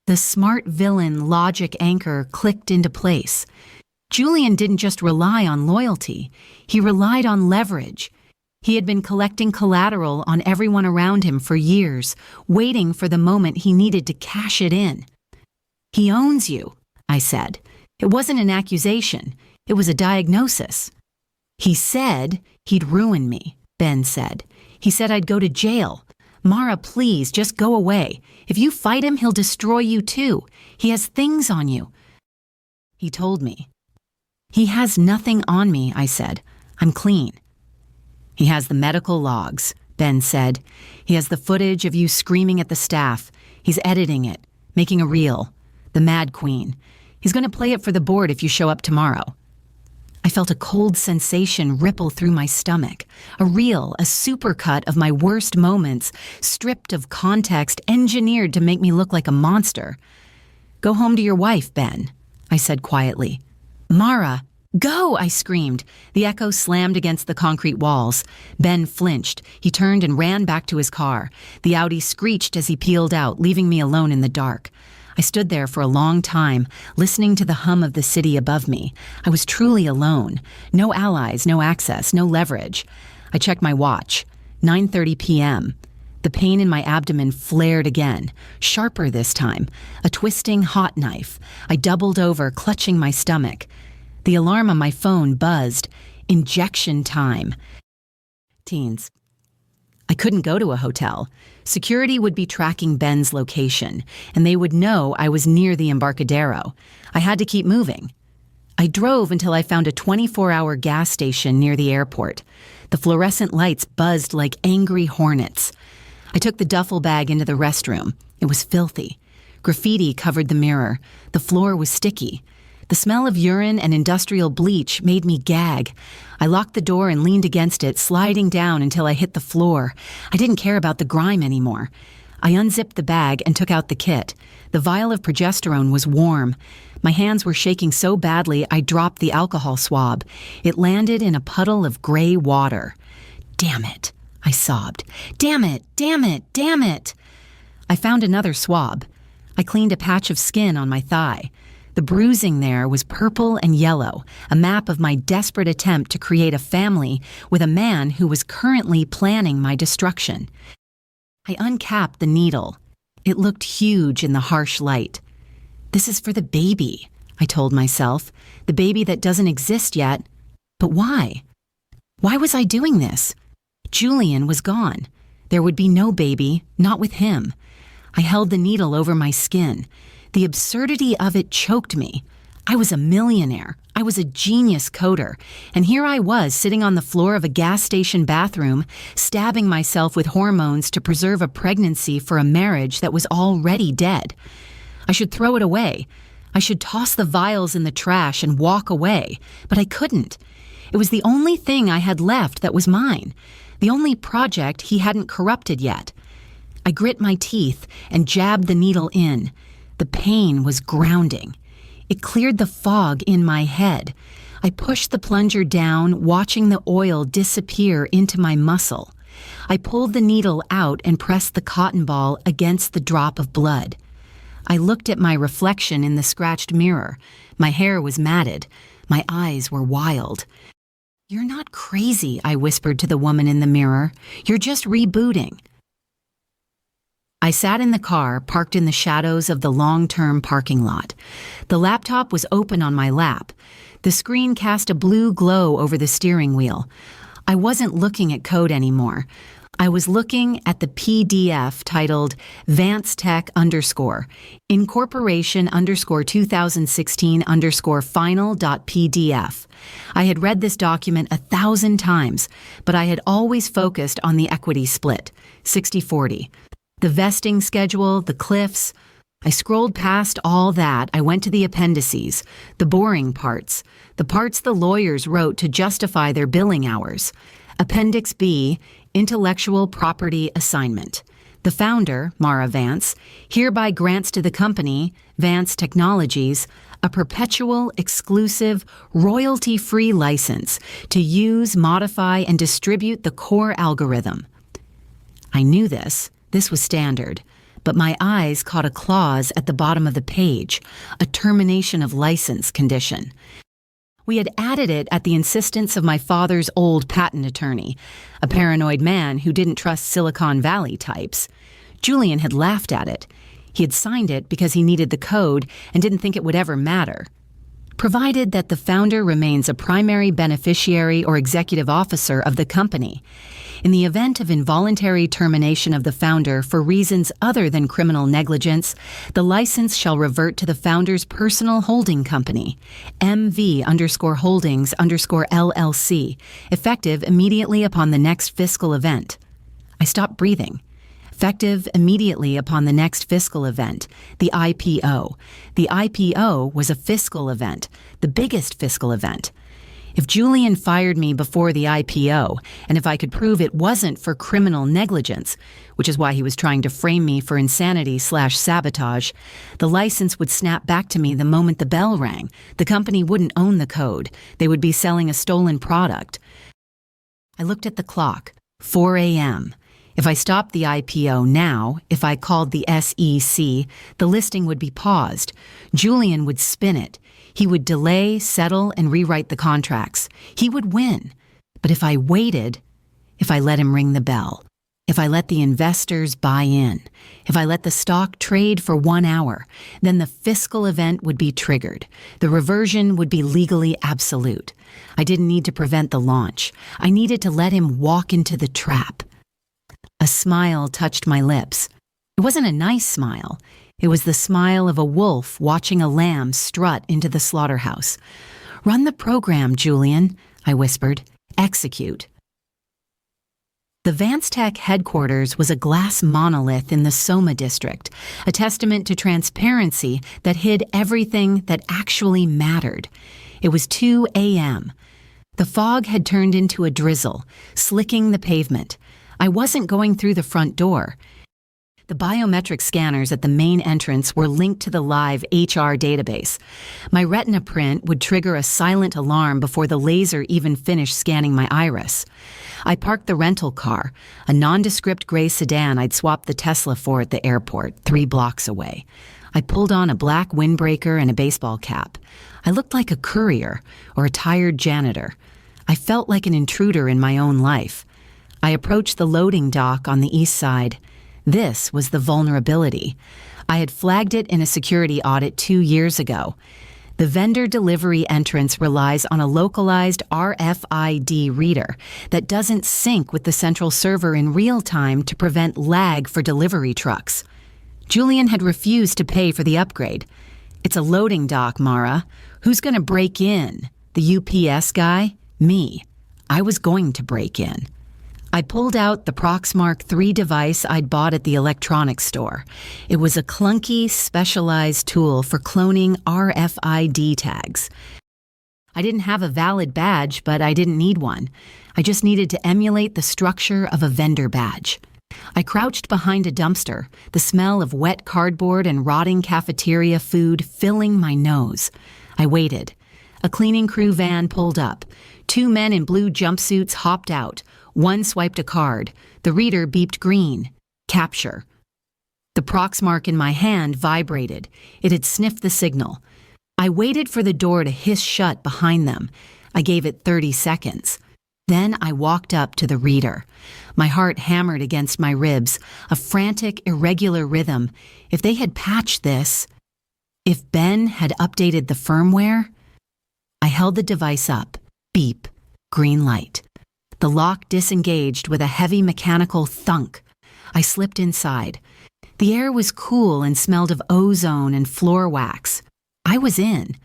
The smart villain logic anchor clicked into place. Julian didn't just rely on loyalty. He relied on leverage. He had been collecting collateral on everyone around him for years, waiting for the moment he needed to cash it in. "He owns you," I said. It wasn't an accusation. It was a diagnosis. "He said he'd ruin me," Ben said. "He said I'd go to jail. Mara, please, just go away. If you fight him, he'll destroy you too. He has things on you." He told me. "He has nothing on me," I said. "I'm clean." "He has the medical logs," Ben said. "He has the footage of you screaming at the staff. He's editing it, making a reel. The Mad Queen. He's going to play it for the board if you show up tomorrow." I felt a cold sensation ripple through my stomach. A reel, a supercut of my worst moments, stripped of context, engineered to make me look like a monster. "Go home to your wife, Ben," I said quietly. "Mara, go!" I screamed. The echo slammed against the concrete walls. Ben flinched. He turned and ran back to his car. The Audi screeched as he peeled out, leaving me alone in the dark. I stood there for a long time, listening to the hum of the city above me. I was truly alone. No allies, no access, no leverage. I checked my watch. 9:30 p.m. The pain in my abdomen flared again, sharper this time, a twisting hot knife. I doubled over, clutching my stomach. The alarm on my phone buzzed. Injection time. Teens. I couldn't go to a hotel. Security would be tracking Ben's location, and they would know I was near the Embarcadero. I had to keep moving. I drove until I found a 24-hour gas station near the airport. The fluorescent lights buzzed like angry hornets. I took the duffel bag into the restroom. It was filthy. Graffiti covered the mirror. The floor was sticky. The smell of urine and industrial bleach made me gag. I locked the door and leaned against it, sliding down until I hit the floor. I didn't care about the grime anymore. I unzipped the bag and took out the kit. The vial of progesterone was warm. My hands were shaking so badly I dropped the alcohol swab. It landed in a puddle of gray water. Damn it, I sobbed. Damn it, damn it, damn it. I found another swab. I cleaned a patch of skin on my thigh. The bruising there was purple and yellow, a map of my desperate attempt to create a family with a man who was currently planning my destruction. I uncapped the needle. It looked huge in the harsh light. This is for the baby, I told myself, the baby that doesn't exist yet. But why? Why was I doing this? Julian was gone. There would be no baby, not with him. I held the needle over my skin. The absurdity of it choked me. I was a millionaire. I was a genius coder. And here I was sitting on the floor of a gas station bathroom, stabbing myself with hormones to preserve a pregnancy for a marriage that was already dead. I should throw it away. I should toss the vials in the trash and walk away. But I couldn't. It was the only thing I had left that was mine. The only project he hadn't corrupted yet. I grit my teeth and jabbed the needle in. The pain was grounding. It cleared the fog in my head. I pushed the plunger down, watching the oil disappear into my muscle. I pulled the needle out and pressed the cotton ball against the drop of blood. I looked at my reflection in the scratched mirror. My hair was matted. My eyes were wild. "You're not crazy," I whispered to the woman in the mirror. "You're just rebooting." I sat in the car, parked in the shadows of the long-term parking lot. The laptop was open on my lap. The screen cast a blue glow over the steering wheel. I wasn't looking at code anymore. I was looking at the PDF titled VanceTech incorporation 2016 final.pdf. I had read this document 1,000 times, but I had always focused on the equity split, 60-40. The vesting schedule, the cliffs. I scrolled past all that. I went to the appendices, the boring parts, the parts the lawyers wrote to justify their billing hours. Appendix B, Intellectual Property Assignment. The founder, Mara Vance, hereby grants to the company, Vance Technologies, a perpetual, exclusive, royalty-free license to use, modify, and distribute the core algorithm. I knew this. This was standard, but my eyes caught a clause at the bottom of the page, a termination of license condition. We had added it at the insistence of my father's old patent attorney, a paranoid man who didn't trust Silicon Valley types. Julian had laughed at it. He had signed it because he needed the code and didn't think it would ever matter. Provided that the founder remains a primary beneficiary or executive officer of the company. In the event of involuntary termination of the founder for reasons other than criminal negligence, the license shall revert to the founder's personal holding company, MV_Holdings_LLC, effective immediately upon the next fiscal event. I stopped breathing. Effective immediately upon the next fiscal event, the IPO. The IPO was a fiscal event, the biggest fiscal event. If Julian fired me before the IPO, and if I could prove it wasn't for criminal negligence, which is why he was trying to frame me for insanity/sabotage, the license would snap back to me the moment the bell rang. The company wouldn't own the code. They would be selling a stolen product. I looked at the clock, 4 a.m. If I stopped the IPO now, if I called the SEC, the listing would be paused. Julian would spin it. He would delay, settle, and rewrite the contracts. He would win. But if I waited, if I let him ring the bell, If I let the investors buy in, if I let the stock trade for 1 hour, then the fiscal event would be triggered. The reversion would be legally absolute. I didn't need to prevent the launch. I needed to let him walk into the trap. A smile touched my lips. It wasn't a nice smile. It was the smile of a wolf watching a lamb strut into the slaughterhouse. "Run the program, Julian," I whispered. "Execute." The VanceTech headquarters was a glass monolith in the Soma district, a testament to transparency that hid everything that actually mattered. It was 2 a.m. The fog had turned into a drizzle, slicking the pavement. I wasn't going through the front door. The biometric scanners at the main entrance were linked to the live HR database. My retina print would trigger a silent alarm before the laser even finished scanning my iris. I parked the rental car, a nondescript gray sedan I'd swapped the Tesla for at the airport, 3 blocks away. I pulled on a black windbreaker and a baseball cap. I looked like a courier or a tired janitor. I felt like an intruder in my own life. I approached the loading dock on the east side. This was the vulnerability. I had flagged it in a security audit 2 years ago. The vendor delivery entrance relies on a localized RFID reader that doesn't sync with the central server in real time to prevent lag for delivery trucks. Julian had refused to pay for the upgrade. "It's a loading dock, Mara. Who's going to break in? The UPS guy? Me. I was going to break in." I pulled out the Proxmark 3 device I'd bought at the electronics store. It was a clunky, specialized tool for cloning RFID tags. I didn't have a valid badge, but I didn't need one. I just needed to emulate the structure of a vendor badge. I crouched behind a dumpster, the smell of wet cardboard and rotting cafeteria food filling my nose. I waited. A cleaning crew van pulled up. 2 men in blue jumpsuits hopped out. One swiped a card. The reader beeped green. Capture. The Proxmark in my hand vibrated. It had sniffed the signal. I waited for the door to hiss shut behind them. I gave it 30 seconds. Then I walked up to the reader. My heart hammered against my ribs, a frantic, irregular rhythm. If they had patched this, if Ben had updated the firmware, I held the device up. Beep. Green light. The lock disengaged with a heavy mechanical thunk. I slipped inside. The air was cool and smelled of ozone and floor wax. I was in.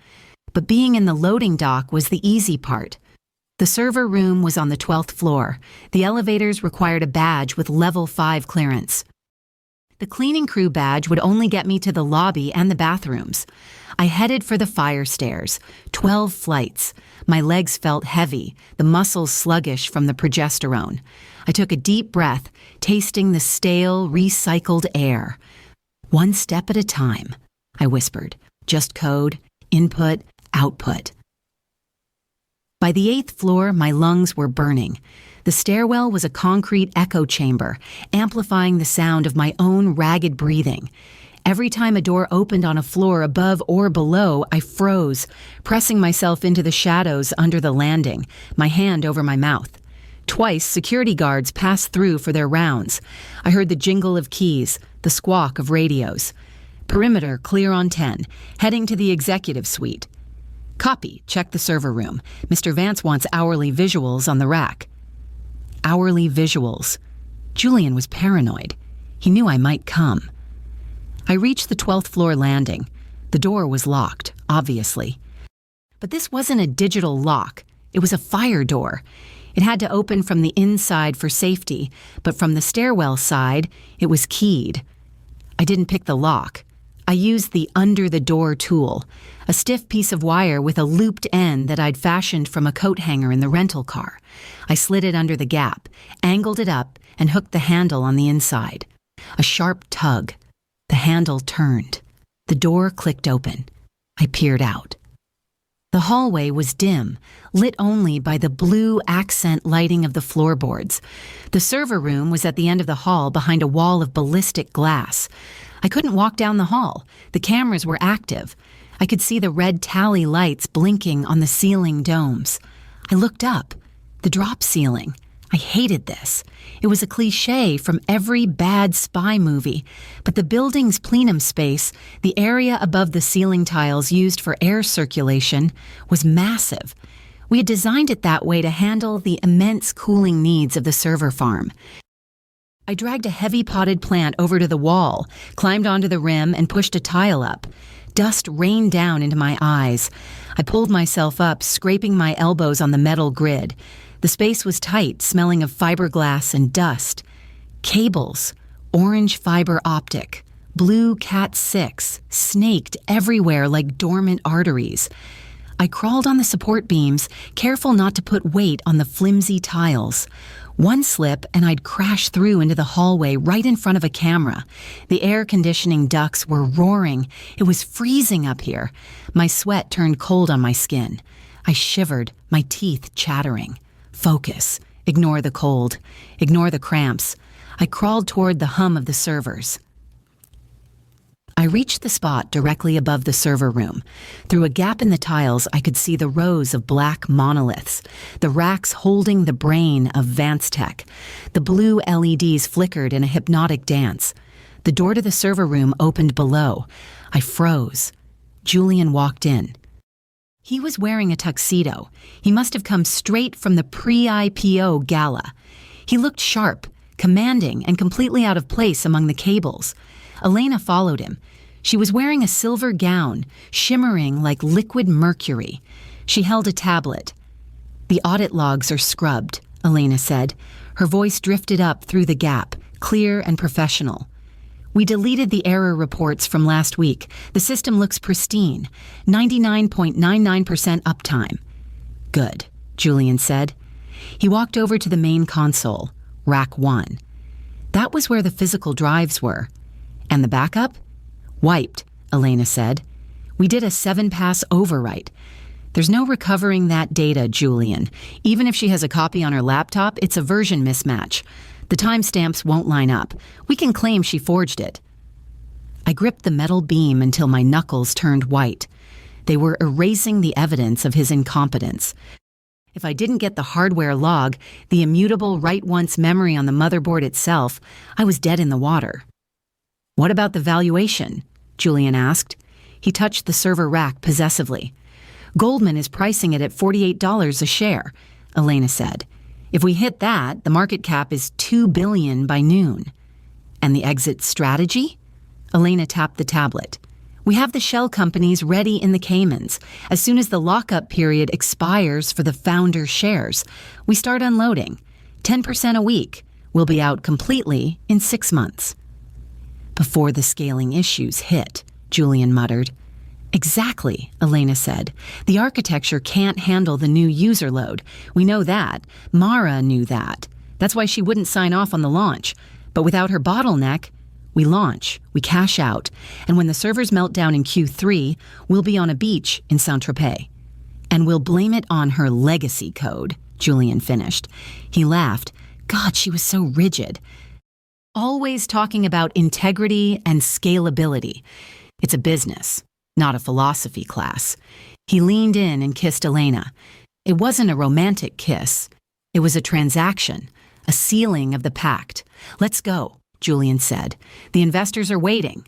But being in the loading dock was the easy part. The server room was on the 12th floor. The elevators required a badge with level 5 clearance. The cleaning crew badge would only get me to the lobby and the bathrooms. I headed for the fire stairs, 12 flights. My legs felt heavy, the muscles sluggish from the progesterone. I took a deep breath, tasting the stale, recycled air. "One step at a time," I whispered. "Just code, input, output." By the 8th floor, my lungs were burning. The stairwell was a concrete echo chamber, amplifying the sound of my own ragged breathing. Every time a door opened on a floor above or below, I froze, pressing myself into the shadows under the landing, my hand over my mouth. Twice, security guards passed through for their rounds. I heard the jingle of keys, the squawk of radios. "Perimeter clear on 10, heading to the executive suite." "Copy, check the server room. Mr. Vance wants hourly visuals on the rack." Hourly visuals. Julian was paranoid. He knew I might come. I reached the 12th floor landing. The door was locked, obviously. But this wasn't a digital lock. It was a fire door. It had to open from the inside for safety, but from the stairwell side, it was keyed. I didn't pick the lock. I used the under-the-door tool, a stiff piece of wire with a looped end that I'd fashioned from a coat hanger in the rental car. I slid it under the gap, angled it up, and hooked the handle on the inside. A sharp tug. The handle turned. The door clicked open. I peered out. The hallway was dim, lit only by the blue accent lighting of the floorboards. The server room was at the end of the hall behind a wall of ballistic glass. I couldn't walk down the hall. The cameras were active. I could see the red tally lights blinking on the ceiling domes. I looked up. The drop ceiling. I hated this. It was a cliché from every bad spy movie, but the building's plenum space, the area above the ceiling tiles used for air circulation, was massive. We had designed it that way to handle the immense cooling needs of the server farm. I dragged a heavy potted plant over to the wall, climbed onto the rim, and pushed a tile up. Dust rained down into my eyes. I pulled myself up, scraping my elbows on the metal grid. The space was tight, smelling of fiberglass and dust. Cables, orange fiber optic, blue Cat 6, snaked everywhere like dormant arteries. I crawled on the support beams, careful not to put weight on the flimsy tiles. One slip and I'd crash through into the hallway right in front of a camera. The air conditioning ducts were roaring. It was freezing up here. My sweat turned cold on my skin. I shivered, my teeth chattering. Focus. Ignore the cold. Ignore the cramps. I crawled toward the hum of the servers. I reached the spot directly above the server room. Through a gap in the tiles, I could see the rows of black monoliths, the racks holding the brain of VanceTech. The blue LEDs flickered in a hypnotic dance. The door to the server room opened below. I froze. Julian walked in. He was wearing a tuxedo. He must have come straight from the pre-IPO gala. He looked sharp, commanding, and completely out of place among the cables. Elena followed him. She was wearing a silver gown, shimmering like liquid mercury. She held a tablet. "The audit logs are scrubbed," Elena said. Her voice drifted up through the gap, clear and professional. "We deleted the error reports from last week. The system looks pristine, 99.99% uptime." "Good," Julian said. He walked over to the main console, Rack 1. That was where the physical drives were. "And the backup?" "Wiped," Elena said. "We did a 7-pass overwrite. There's no recovering that data, Julian. Even if she has a copy on her laptop, it's a version mismatch. The timestamps won't line up. We can claim she forged it." I gripped the metal beam until my knuckles turned white. They were erasing the evidence of his incompetence. If I didn't get the hardware log, the immutable write-once memory on the motherboard itself, I was dead in the water. "What about the valuation?" Julian asked. He touched the server rack possessively. "Goldman is pricing it at $48 a share," Elena said. "If we hit that, the market cap is $2 billion by noon." "And the exit strategy?" Elena tapped the tablet. "We have the shell companies ready in the Caymans. As soon as the lockup period expires for the founder shares, we start unloading. 10% a week. We'll be out completely in 6 months." "Before the scaling issues hit," Julian muttered. "Exactly," Elena said. "The architecture can't handle the new user load. We know that. Mara knew that. That's why she wouldn't sign off on the launch. But without her bottleneck, we launch, we cash out, and when the servers melt down in Q3, we'll be on a beach in Saint-Tropez. And we'll blame it on her legacy code," Julian finished. He laughed. God, she was so rigid. Always talking about integrity and scalability. It's a business, not a philosophy class. He leaned in and kissed Elena. It wasn't a romantic kiss. It was a transaction, a sealing of the pact. "Let's go," Julian said. "The investors are waiting."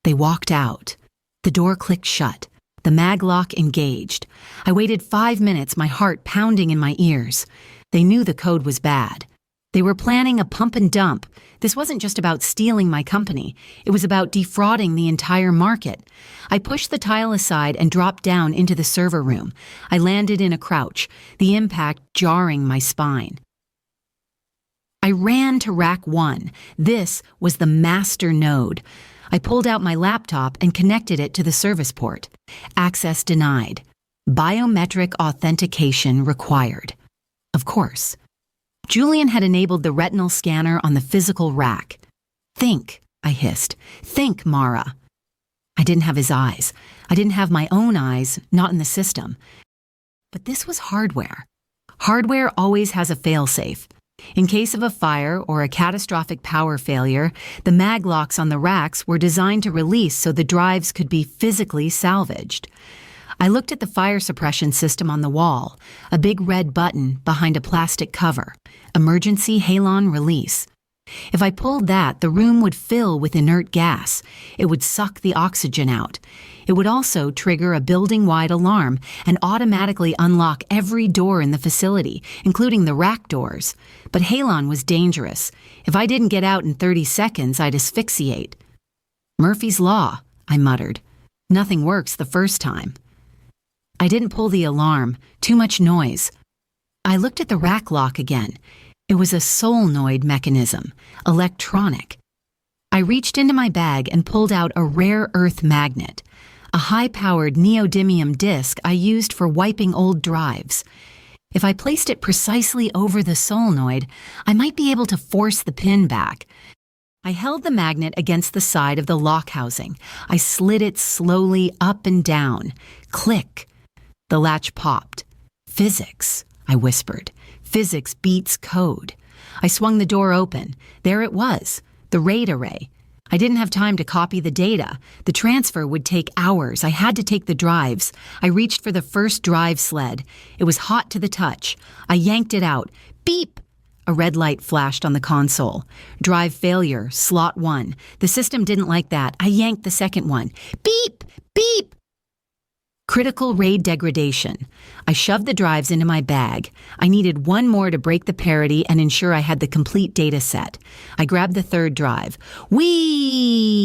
They walked out. The door clicked shut. The maglock engaged. I waited 5 minutes, my heart pounding in my ears. They knew the code was bad. They were planning a pump and dump. This wasn't just about stealing my company. It was about defrauding the entire market. I pushed the tile aside and dropped down into the server room. I landed in a crouch, the impact jarring my spine. I ran to Rack 1. This was the master node. I pulled out my laptop and connected it to the service port. Access denied. Biometric authentication required. Of course. Julian had enabled the retinal scanner on the physical rack. "Think," I hissed. "Think, Mara." I didn't have his eyes. I didn't have my own eyes, not in the system. But this was hardware. Hardware always has a failsafe. In case of a fire or a catastrophic power failure, the maglocks on the racks were designed to release so the drives could be physically salvaged. I looked at the fire suppression system on the wall, a big red button behind a plastic cover. Emergency halon release. If I pulled that, the room would fill with inert gas. It would suck the oxygen out. It would also trigger a building-wide alarm and automatically unlock every door in the facility, including the rack doors. But halon was dangerous. If I didn't get out in 30 seconds, I'd asphyxiate. Murphy's Law, I muttered. Nothing works the first time. I didn't pull the alarm. Too much noise. I looked at the rack lock again. It was a solenoid mechanism, electronic. I reached into my bag and pulled out a rare earth magnet, a high-powered neodymium disc I used for wiping old drives. If I placed it precisely over the solenoid, I might be able to force the pin back. I held the magnet against the side of the lock housing. I slid it slowly up and down. Click. The latch popped. Physics, I whispered. Physics beats code. I swung the door open. There it was, the RAID array. I didn't have time to copy the data. The transfer would take hours. I had to take the drives. I reached for the first drive sled. It was hot to the touch. I yanked it out. Beep! A red light flashed on the console. Drive failure, slot 1. The system didn't like that. I yanked the second one. Beep! Beep! Critical RAID degradation. I shoved the drives into my bag. I needed one more to break the parity and ensure I had the complete data set. I grabbed the third drive. Whee-oop!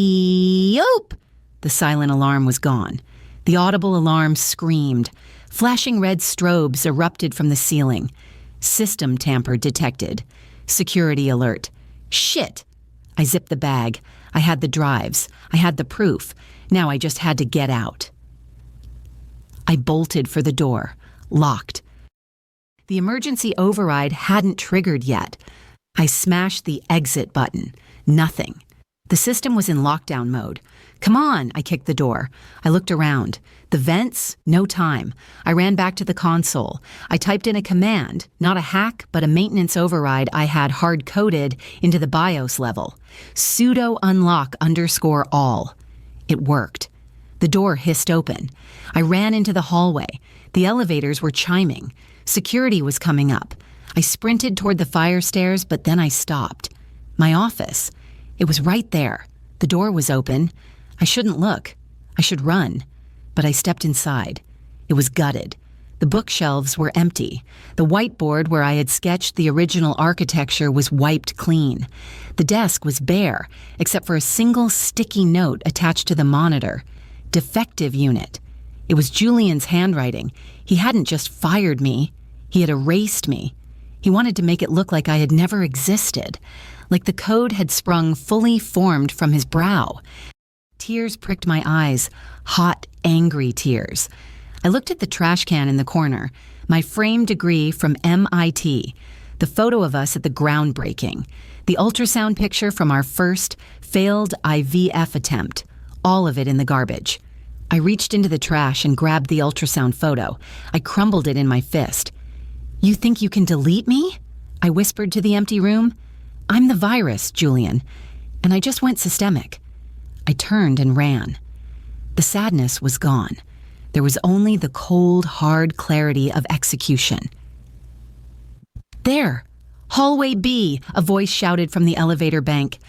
The silent alarm was gone. The audible alarm screamed. Flashing red strobes erupted from the ceiling. System tamper detected. Security alert. Shit! I zipped the bag. I had the drives. I had the proof. Now I just had to get out. I bolted for the door. Locked. The emergency override hadn't triggered yet. I smashed the exit button. Nothing. The system was in lockdown mode. Come on, I kicked the door. I looked around. The vents? No time. I ran back to the console. I typed in a command, not a hack, but a maintenance override I had hard-coded into the BIOS level. Sudo unlock _all. It worked. The door hissed open. I ran into the hallway. The elevators were chiming. Security was coming up. I sprinted toward the fire stairs, but then I stopped. My office. It was right there. The door was open. I shouldn't look. I should run. But I stepped inside. It was gutted. The bookshelves were empty. The whiteboard where I had sketched the original architecture was wiped clean. The desk was bare, except for a single sticky note attached to the monitor. Defective unit. It was Julian's handwriting. He hadn't just fired me. He had erased me. He wanted to make it look like I had never existed, like the code had sprung fully formed from his brow. Tears pricked my eyes, hot, angry tears. I looked at the trash can in the corner, my framed degree from MIT, the photo of us at the groundbreaking, the ultrasound picture from our first failed IVF attempt, all of it in the garbage. I reached into the trash and grabbed the ultrasound photo. I crumbled it in my fist. You think you can delete me? I whispered to the empty room. I'm the virus, Julian, and I just went systemic. I turned and ran. The sadness was gone. There was only the cold, hard clarity of execution. There! Hallway B, a voice shouted from the elevator bank.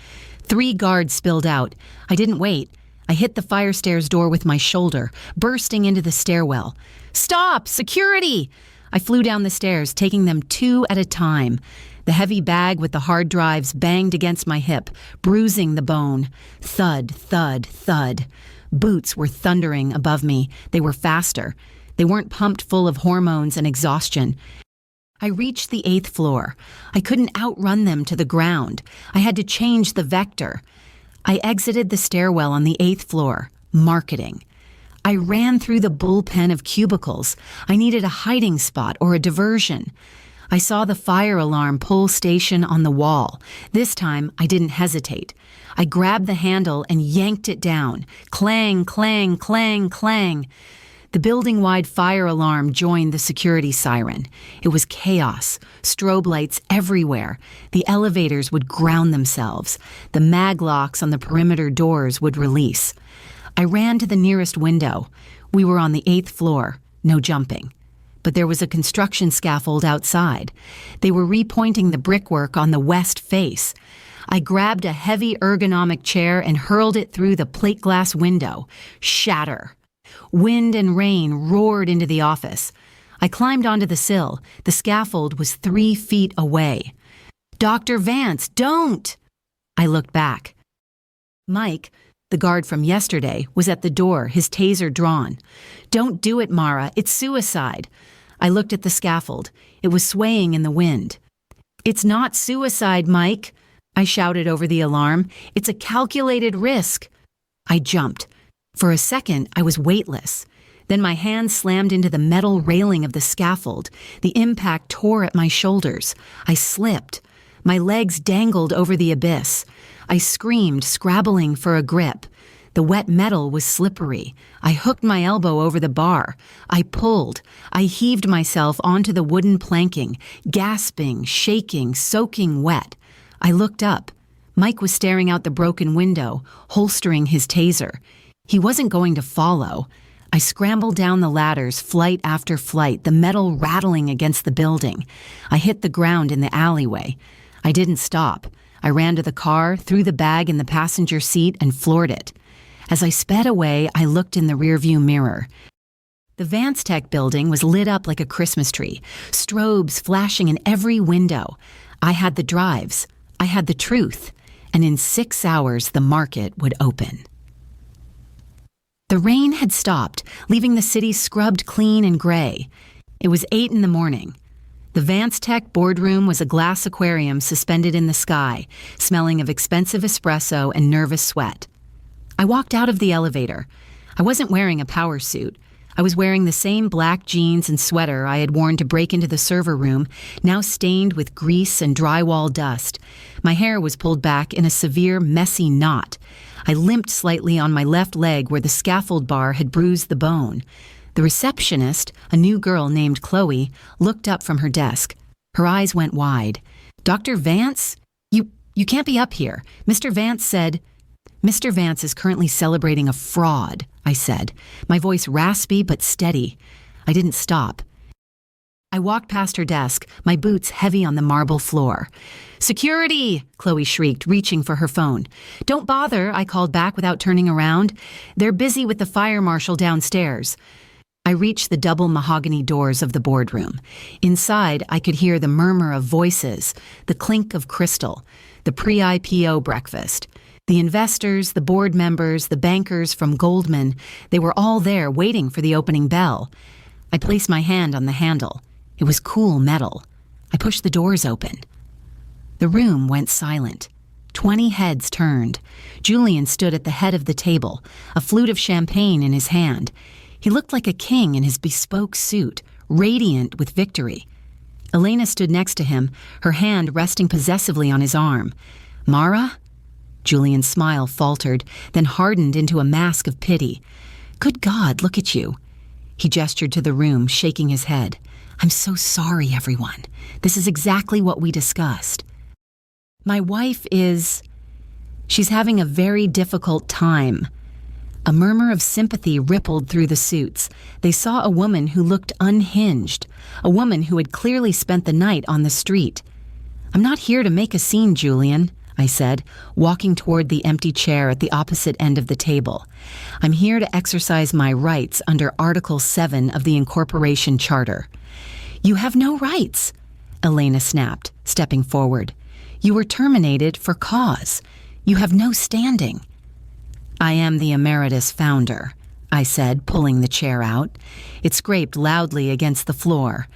3 guards spilled out. I didn't wait. I hit the fire stairs door with my shoulder, bursting into the stairwell. Stop! Security! I flew down the stairs, taking them 2 at a time. The heavy bag with the hard drives banged against my hip, bruising the bone. Thud, thud, thud. Boots were thundering above me. They were faster. They weren't pumped full of hormones and exhaustion. I reached the 8th floor. I couldn't outrun them to the ground. I had to change the vector. I exited the stairwell on the 8th floor. Marketing. I ran through the bullpen of cubicles. I needed a hiding spot or a diversion. I saw the fire alarm pull station on the wall. This time, I didn't hesitate. I grabbed the handle and yanked it down. Clang, clang, clang, clang. The building-wide fire alarm joined the security siren. It was chaos, strobe lights everywhere. The elevators would ground themselves. The mag locks on the perimeter doors would release. I ran to the nearest window. We were on the 8th floor, no jumping. But there was a construction scaffold outside. They were repointing the brickwork on the west face. I grabbed a heavy ergonomic chair and hurled it through the plate glass window. Shatter. Wind and rain roared into the office. I climbed onto the sill. The scaffold was 3 feet away. "Dr. Vance, don't!" I looked back. Mike, the guard from yesterday, was at the door, his taser drawn. "Don't do it, Mara. It's suicide." I looked at the scaffold. It was swaying in the wind. "It's not suicide, Mike," I shouted over the alarm. "It's a calculated risk." I jumped. For a second, I was weightless. Then my hand slammed into the metal railing of the scaffold. The impact tore at my shoulders. I slipped. My legs dangled over the abyss. I screamed, scrabbling for a grip. The wet metal was slippery. I hooked my elbow over the bar. I pulled. I heaved myself onto the wooden planking, gasping, shaking, soaking wet. I looked up. Mike was staring out the broken window, holstering his taser. He wasn't going to follow. I scrambled down the ladders, flight after flight, the metal rattling against the building. I hit the ground in the alleyway. I didn't stop. I ran to the car, threw the bag in the passenger seat, and floored it. As I sped away, I looked in the rearview mirror. The VanceTech building was lit up like a Christmas tree, strobes flashing in every window. I had the drives. I had the truth. And in 6 hours, the market would open. The rain had stopped, leaving the city scrubbed clean and gray. It was 8 in the morning. The VanceTech boardroom was a glass aquarium suspended in the sky, smelling of expensive espresso and nervous sweat. I walked out of the elevator. I wasn't wearing a power suit. I was wearing the same black jeans and sweater I had worn to break into the server room, now stained with grease and drywall dust. My hair was pulled back in a severe, messy knot. I limped slightly on my left leg where the scaffold bar had bruised the bone. The receptionist, a new girl named Chloe, looked up from her desk. Her eyes went wide. "Dr. Vance? You can't be up here. Mr. Vance said—" "Mr. Vance is currently celebrating a fraud," I said, my voice raspy but steady. I didn't stop. I walked past her desk, my boots heavy on the marble floor. "Security!" Chloe shrieked, reaching for her phone. "Don't bother," I called back without turning around. "They're busy with the fire marshal downstairs." I reached the double mahogany doors of the boardroom. Inside, I could hear the murmur of voices, the clink of crystal, the pre-IPO breakfast. The investors, the board members, the bankers from Goldman, they were all there waiting for the opening bell. I placed my hand on the handle. It was cool metal. I pushed the doors open. The room went silent. 20 heads turned. Julian stood at the head of the table, a flute of champagne in his hand. He looked like a king in his bespoke suit, radiant with victory. Elena stood next to him, her hand resting possessively on his arm. "Mara?" Julian's smile faltered, then hardened into a mask of pity. "Good God, look at you." He gestured to the room, shaking his head. "I'm so sorry, everyone. This is exactly what we discussed. My wife is... she's having a very difficult time." A murmur of sympathy rippled through the suits. They saw a woman who looked unhinged, a woman who had clearly spent the night on the street. "I'm not here to make a scene, Julian," I said, walking toward the empty chair at the opposite end of the table. "I'm here to exercise my rights under Article 7 of the Incorporation Charter." "You have no rights," Elena snapped, stepping forward. "You were terminated for cause. You have no standing." "I am the emeritus founder," I said, pulling the chair out. It scraped loudly against the floor.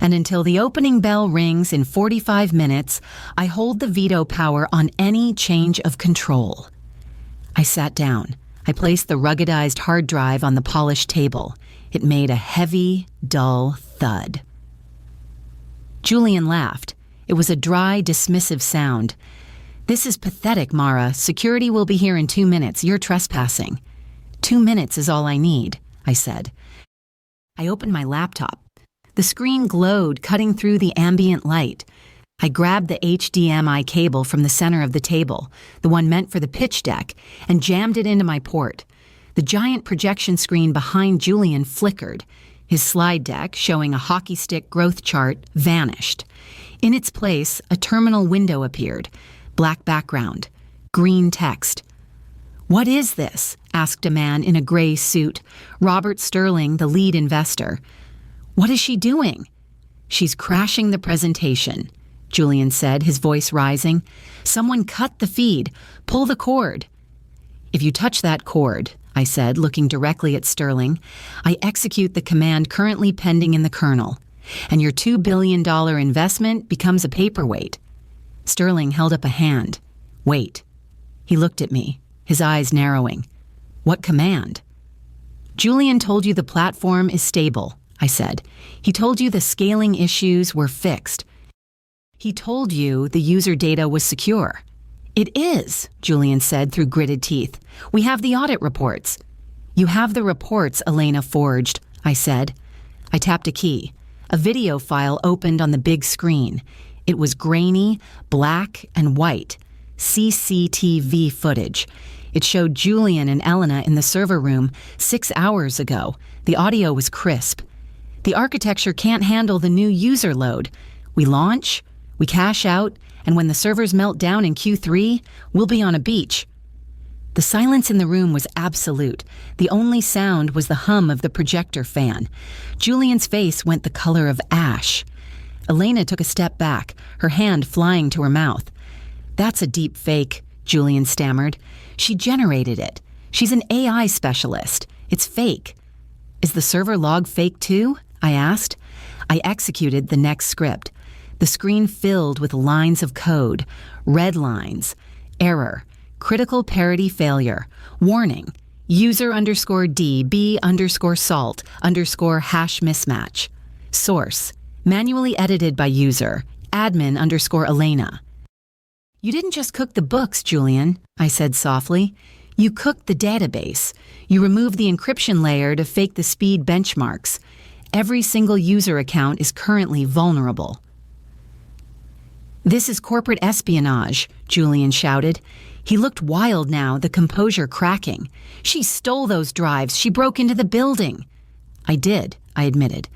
"And until the opening bell rings in 45 minutes, I hold the veto power on any change of control." I sat down. I placed the ruggedized hard drive on the polished table. It made a heavy, dull thud. Julian laughed. It was a dry, dismissive sound. "This is pathetic, Mara. Security will be here in 2 minutes. You're trespassing." 2 minutes is all I need, I said. I opened my laptop. The screen glowed, cutting through the ambient light. I grabbed the HDMI cable from the center of the table, the one meant for the pitch deck, and jammed it into my port. The giant projection screen behind Julian flickered. His slide deck, showing a hockey stick growth chart, vanished. In its place, a terminal window appeared. Black background. Green text. "What is this?" asked a man in a gray suit, Robert Sterling, the lead investor. "What is she doing?" "She's crashing the presentation," Julian said, his voice rising. "Someone cut the feed. Pull the cord." "If you touch that cord," I said, looking directly at Sterling, "I execute the command currently pending in the kernel, and your $2 billion investment becomes a paperweight." Sterling held up a hand. "Wait." He looked at me, his eyes narrowing. "What command?" "Julian told you the platform is stable," I said. "He told you the scaling issues were fixed. He told you the user data was secure." "It is," Julian said through gritted teeth. "We have the audit reports." "You have the reports Elena forged," I said. I tapped a key. A video file opened on the big screen. It was grainy, black, and white. CCTV footage. It showed Julian and Elena in the server room 6 hours ago. The audio was crisp. "The architecture can't handle the new user load. We launch, we cash out, and when the servers melt down in Q3, we'll be on a beach." The silence in the room was absolute. The only sound was the hum of the projector fan. Julian's face went the color of ash. Elena took a step back, her hand flying to her mouth. "That's a deep fake," Julian stammered. "She generated it. She's an AI specialist. It's fake." "Is the server log fake too?" I asked. I executed the next script. The screen filled with lines of code, red lines, error, critical parity failure, warning, user_DB_salt_hash mismatch, source, manually edited by user, admin_Elena. "You didn't just cook the books, Julian," I said softly. "You cooked the database. You removed the encryption layer to fake the speed benchmarks. Every single user account is currently vulnerable." "This is corporate espionage," Julian shouted. He looked wild now, the composure cracking. "She stole those drives. She broke into the building." "I did," I admitted.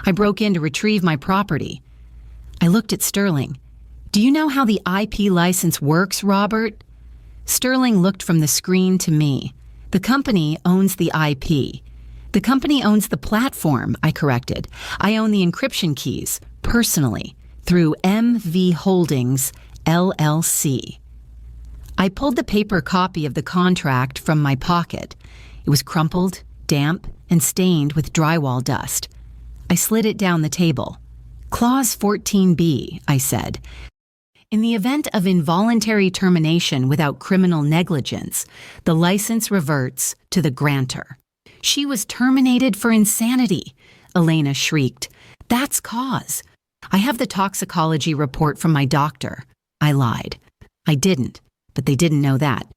"I broke in to retrieve my property." I looked at Sterling. "Do you know how the IP license works, Robert?" Sterling looked from the screen to me. "The company owns the IP. The company owns the platform," I corrected. "I own the encryption keys, personally, through MV Holdings, LLC. I pulled the paper copy of the contract from my pocket. It was crumpled, damp, and stained with drywall dust. I slid it down the table. "Clause 14B, I said. "In the event of involuntary termination without criminal negligence, the license reverts to the grantor." "She was terminated for insanity," Elena shrieked. "That's cause. I have the toxicology report from my doctor." I lied. I didn't, but they didn't know that.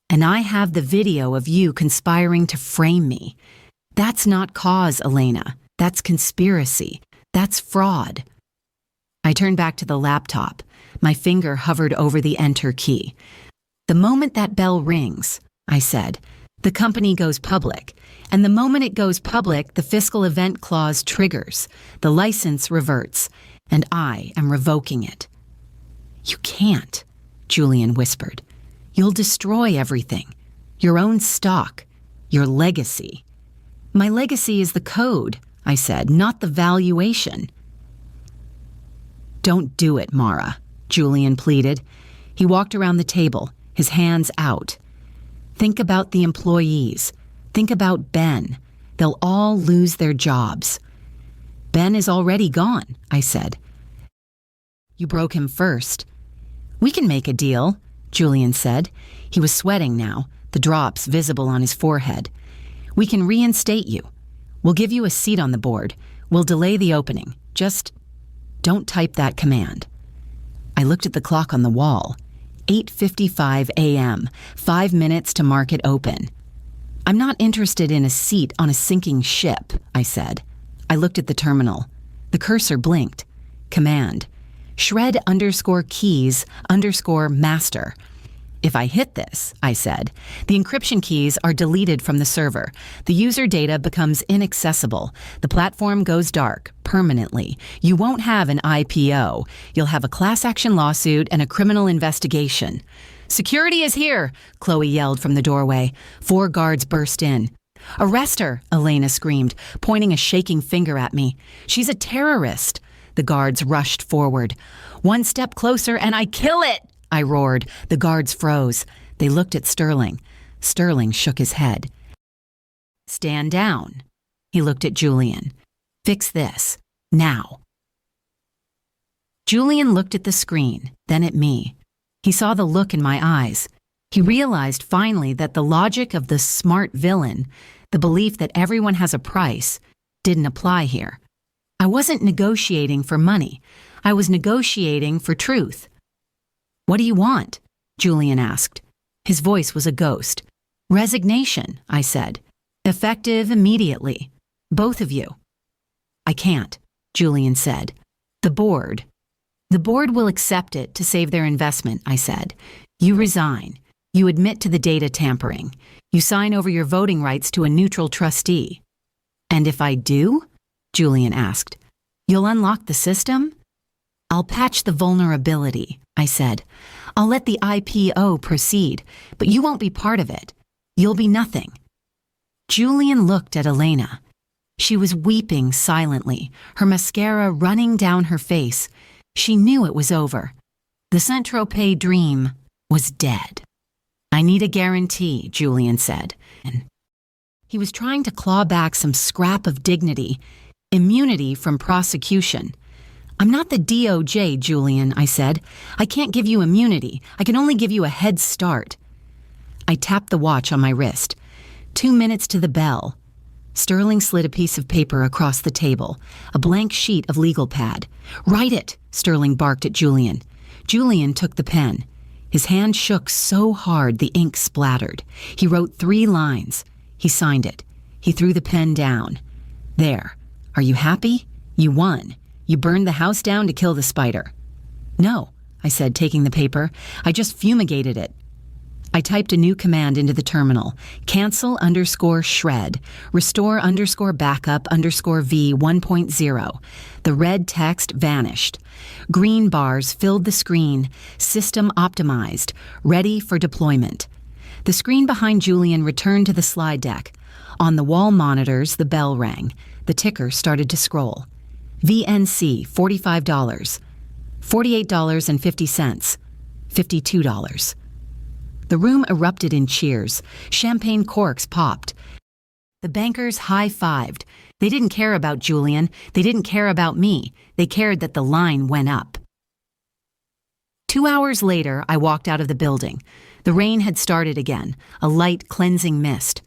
"And I have the video of you conspiring to frame me. That's not cause, Elena. That's conspiracy. That's fraud." I turned back to the laptop. My finger hovered over the enter key. "The moment that bell rings," I said, "the company goes public. And the moment it goes public, the fiscal event clause triggers. The license reverts. And I am revoking it." "You can't," Julian whispered. "You'll destroy everything. Your own stock. Your legacy." "My legacy is the code," I said, "not the valuation." "Don't do it, Mara," Julian pleaded. He walked around the table, his hands out. "Think about the employees. Think about Ben. They'll all lose their jobs." "Ben is already gone," I said. "You broke him first." "We can make a deal," Julian said. He was sweating now, the drops visible on his forehead. "We can reinstate you. We'll give you a seat on the board. We'll delay the opening. Just don't type that command." I looked at the clock on the wall. 8:55 a.m., 5 minutes to market open. "I'm not interested in a seat on a sinking ship," I said. I looked at the terminal. The cursor blinked. Command. "Shred_keys_master." If I hit this, I said, the encryption keys are deleted from the server. The user data becomes inaccessible. The platform goes dark, permanently. You won't have an IPO. You'll have a class action lawsuit and a criminal investigation. Security is here, Chloe yelled from the doorway. 4 guards burst in. Arrest her, Elena screamed, pointing a shaking finger at me. She's a terrorist. The guards rushed forward. 1 step closer and I kill it, I roared. The guards froze. They looked at Sterling. Sterling shook his head. Stand down. He looked at Julian. Fix this. Now. Julian looked at the screen, then at me. He saw the look in my eyes. He realized finally that the logic of the smart villain, the belief that everyone has a price, didn't apply here. I wasn't negotiating for money. I was negotiating for truth. What do you want? Julian asked. His voice was a ghost. Resignation, I said. Effective immediately. Both of you. I can't, Julian said. The board will accept it to save their investment, I said. You resign. You admit to the data tampering. You sign over your voting rights to a neutral trustee. And if I do? Julian asked. You'll unlock the system? I'll patch the vulnerability, I said. I'll let the IPO proceed, but you won't be part of it. You'll be nothing. Julian looked at Elena. She was weeping silently, her mascara running down her face. She knew it was over. The Saint-Tropez dream was dead. I need a guarantee, Julian said. And he was trying to claw back some scrap of dignity, immunity from prosecution. I'm not the DOJ, Julian, I said. I can't give you immunity. I can only give you a head start. I tapped the watch on my wrist. 2 minutes to the bell. Sterling slid a piece of paper across the table, a blank sheet of legal pad. Write it, Sterling barked at Julian. Julian took the pen. His hand shook so hard the ink splattered. He wrote 3 lines. He signed it. He threw the pen down. There. Are you happy? You won. You burned the house down to kill the spider. No, I said, taking the paper. I just fumigated it. I typed a new command into the terminal. Cancel_shred. Restore_backup_V 1.0. The red text vanished. Green bars filled the screen. System optimized. Ready for deployment. The screen behind Julian returned to the slide deck. On the wall monitors, the bell rang. The ticker started to scroll. VNC, $45. $48.50. $52. The room erupted in cheers. Champagne corks popped. The bankers high-fived. They didn't care about Julian. They didn't care about me. They cared that the line went up. 2 hours later, I walked out of the building. The rain had started again, a light, cleansing mist.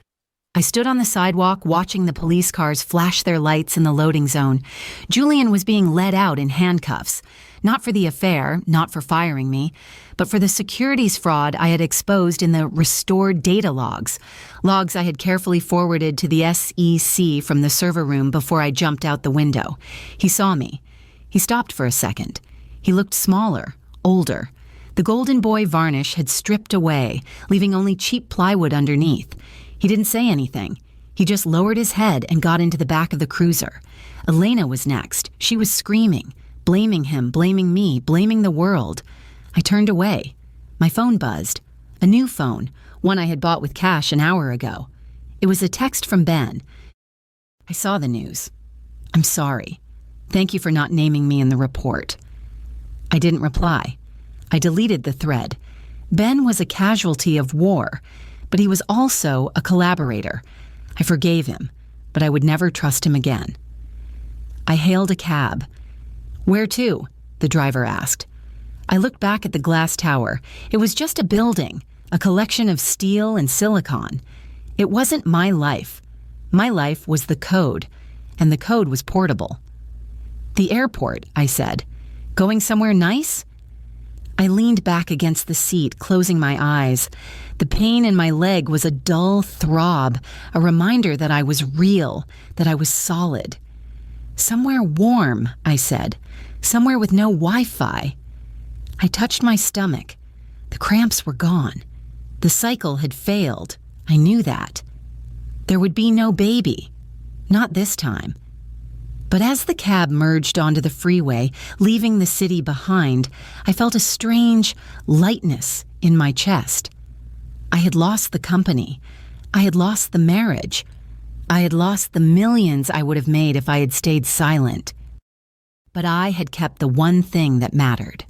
I stood on the sidewalk watching the police cars flash their lights in the loading zone. Julian was being led out in handcuffs. Not for the affair, not for firing me, but for the securities fraud I had exposed in the restored data logs. Logs I had carefully forwarded to the SEC from the server room before I jumped out the window. He saw me. He stopped for a second. He looked smaller, older. The golden boy varnish had stripped away, leaving only cheap plywood underneath. He didn't say anything. He just lowered his head and got into the back of the cruiser. Elena was next. She was screaming, blaming him, blaming me, blaming the world. I turned away. My phone buzzed. A new phone, one I had bought with cash an hour ago. It was a text from Ben. I saw the news. I'm sorry. Thank you for not naming me in the report. I didn't reply. I deleted the thread. Ben was a casualty of war, but he was also a collaborator. I forgave him, but I would never trust him again. I hailed a cab. Where to? The driver asked. I looked back at the glass tower. It was just a building, a collection of steel and silicon. It wasn't my life. My life was the code, and the code was portable. The airport, I said. Going somewhere nice? I leaned back against the seat, closing my eyes. The pain in my leg was a dull throb, a reminder that I was real, that I was solid. Somewhere warm, I said. Somewhere with no Wi-Fi. I touched my stomach. The cramps were gone. The cycle had failed. I knew that. There would be no baby. Not this time. But as the cab merged onto the freeway, leaving the city behind, I felt a strange lightness in my chest. I had lost the company. I had lost the marriage. I had lost the millions I would have made if I had stayed silent. But I had kept the one thing that mattered.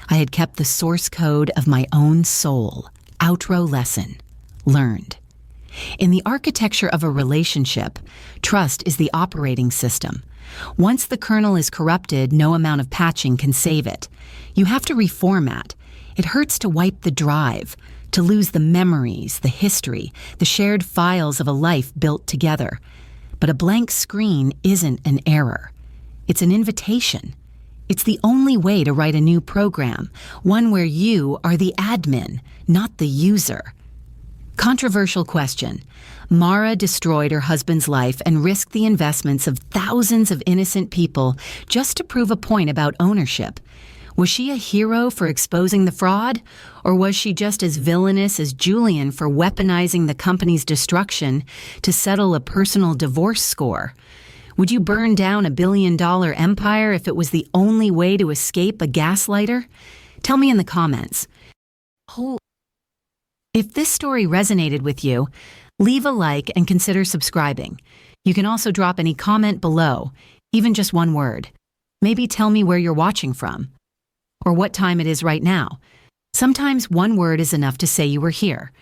I had kept the source code of my own soul. Outro lesson. Learned. In the architecture of a relationship, trust is the operating system. Once the kernel is corrupted, no amount of patching can save it. You have to reformat. It hurts to wipe the drive, to lose the memories, the history, the shared files of a life built together. But a blank screen isn't an error. It's an invitation. It's the only way to write a new program, one where you are the admin, not the user. Controversial question. Mara destroyed her husband's life and risked the investments of thousands of innocent people just to prove a point about ownership. Was she a hero for exposing the fraud? Or was she just as villainous as Julian for weaponizing the company's destruction to settle a personal divorce score? Would you burn down a billion-dollar empire if it was the only way to escape a gaslighter? Tell me in the comments. If this story resonated with you, leave a like and consider subscribing. You can also drop any comment below, even just one word. Maybe tell me where you're watching from, or what time it is right now. Sometimes one word is enough to say you were here.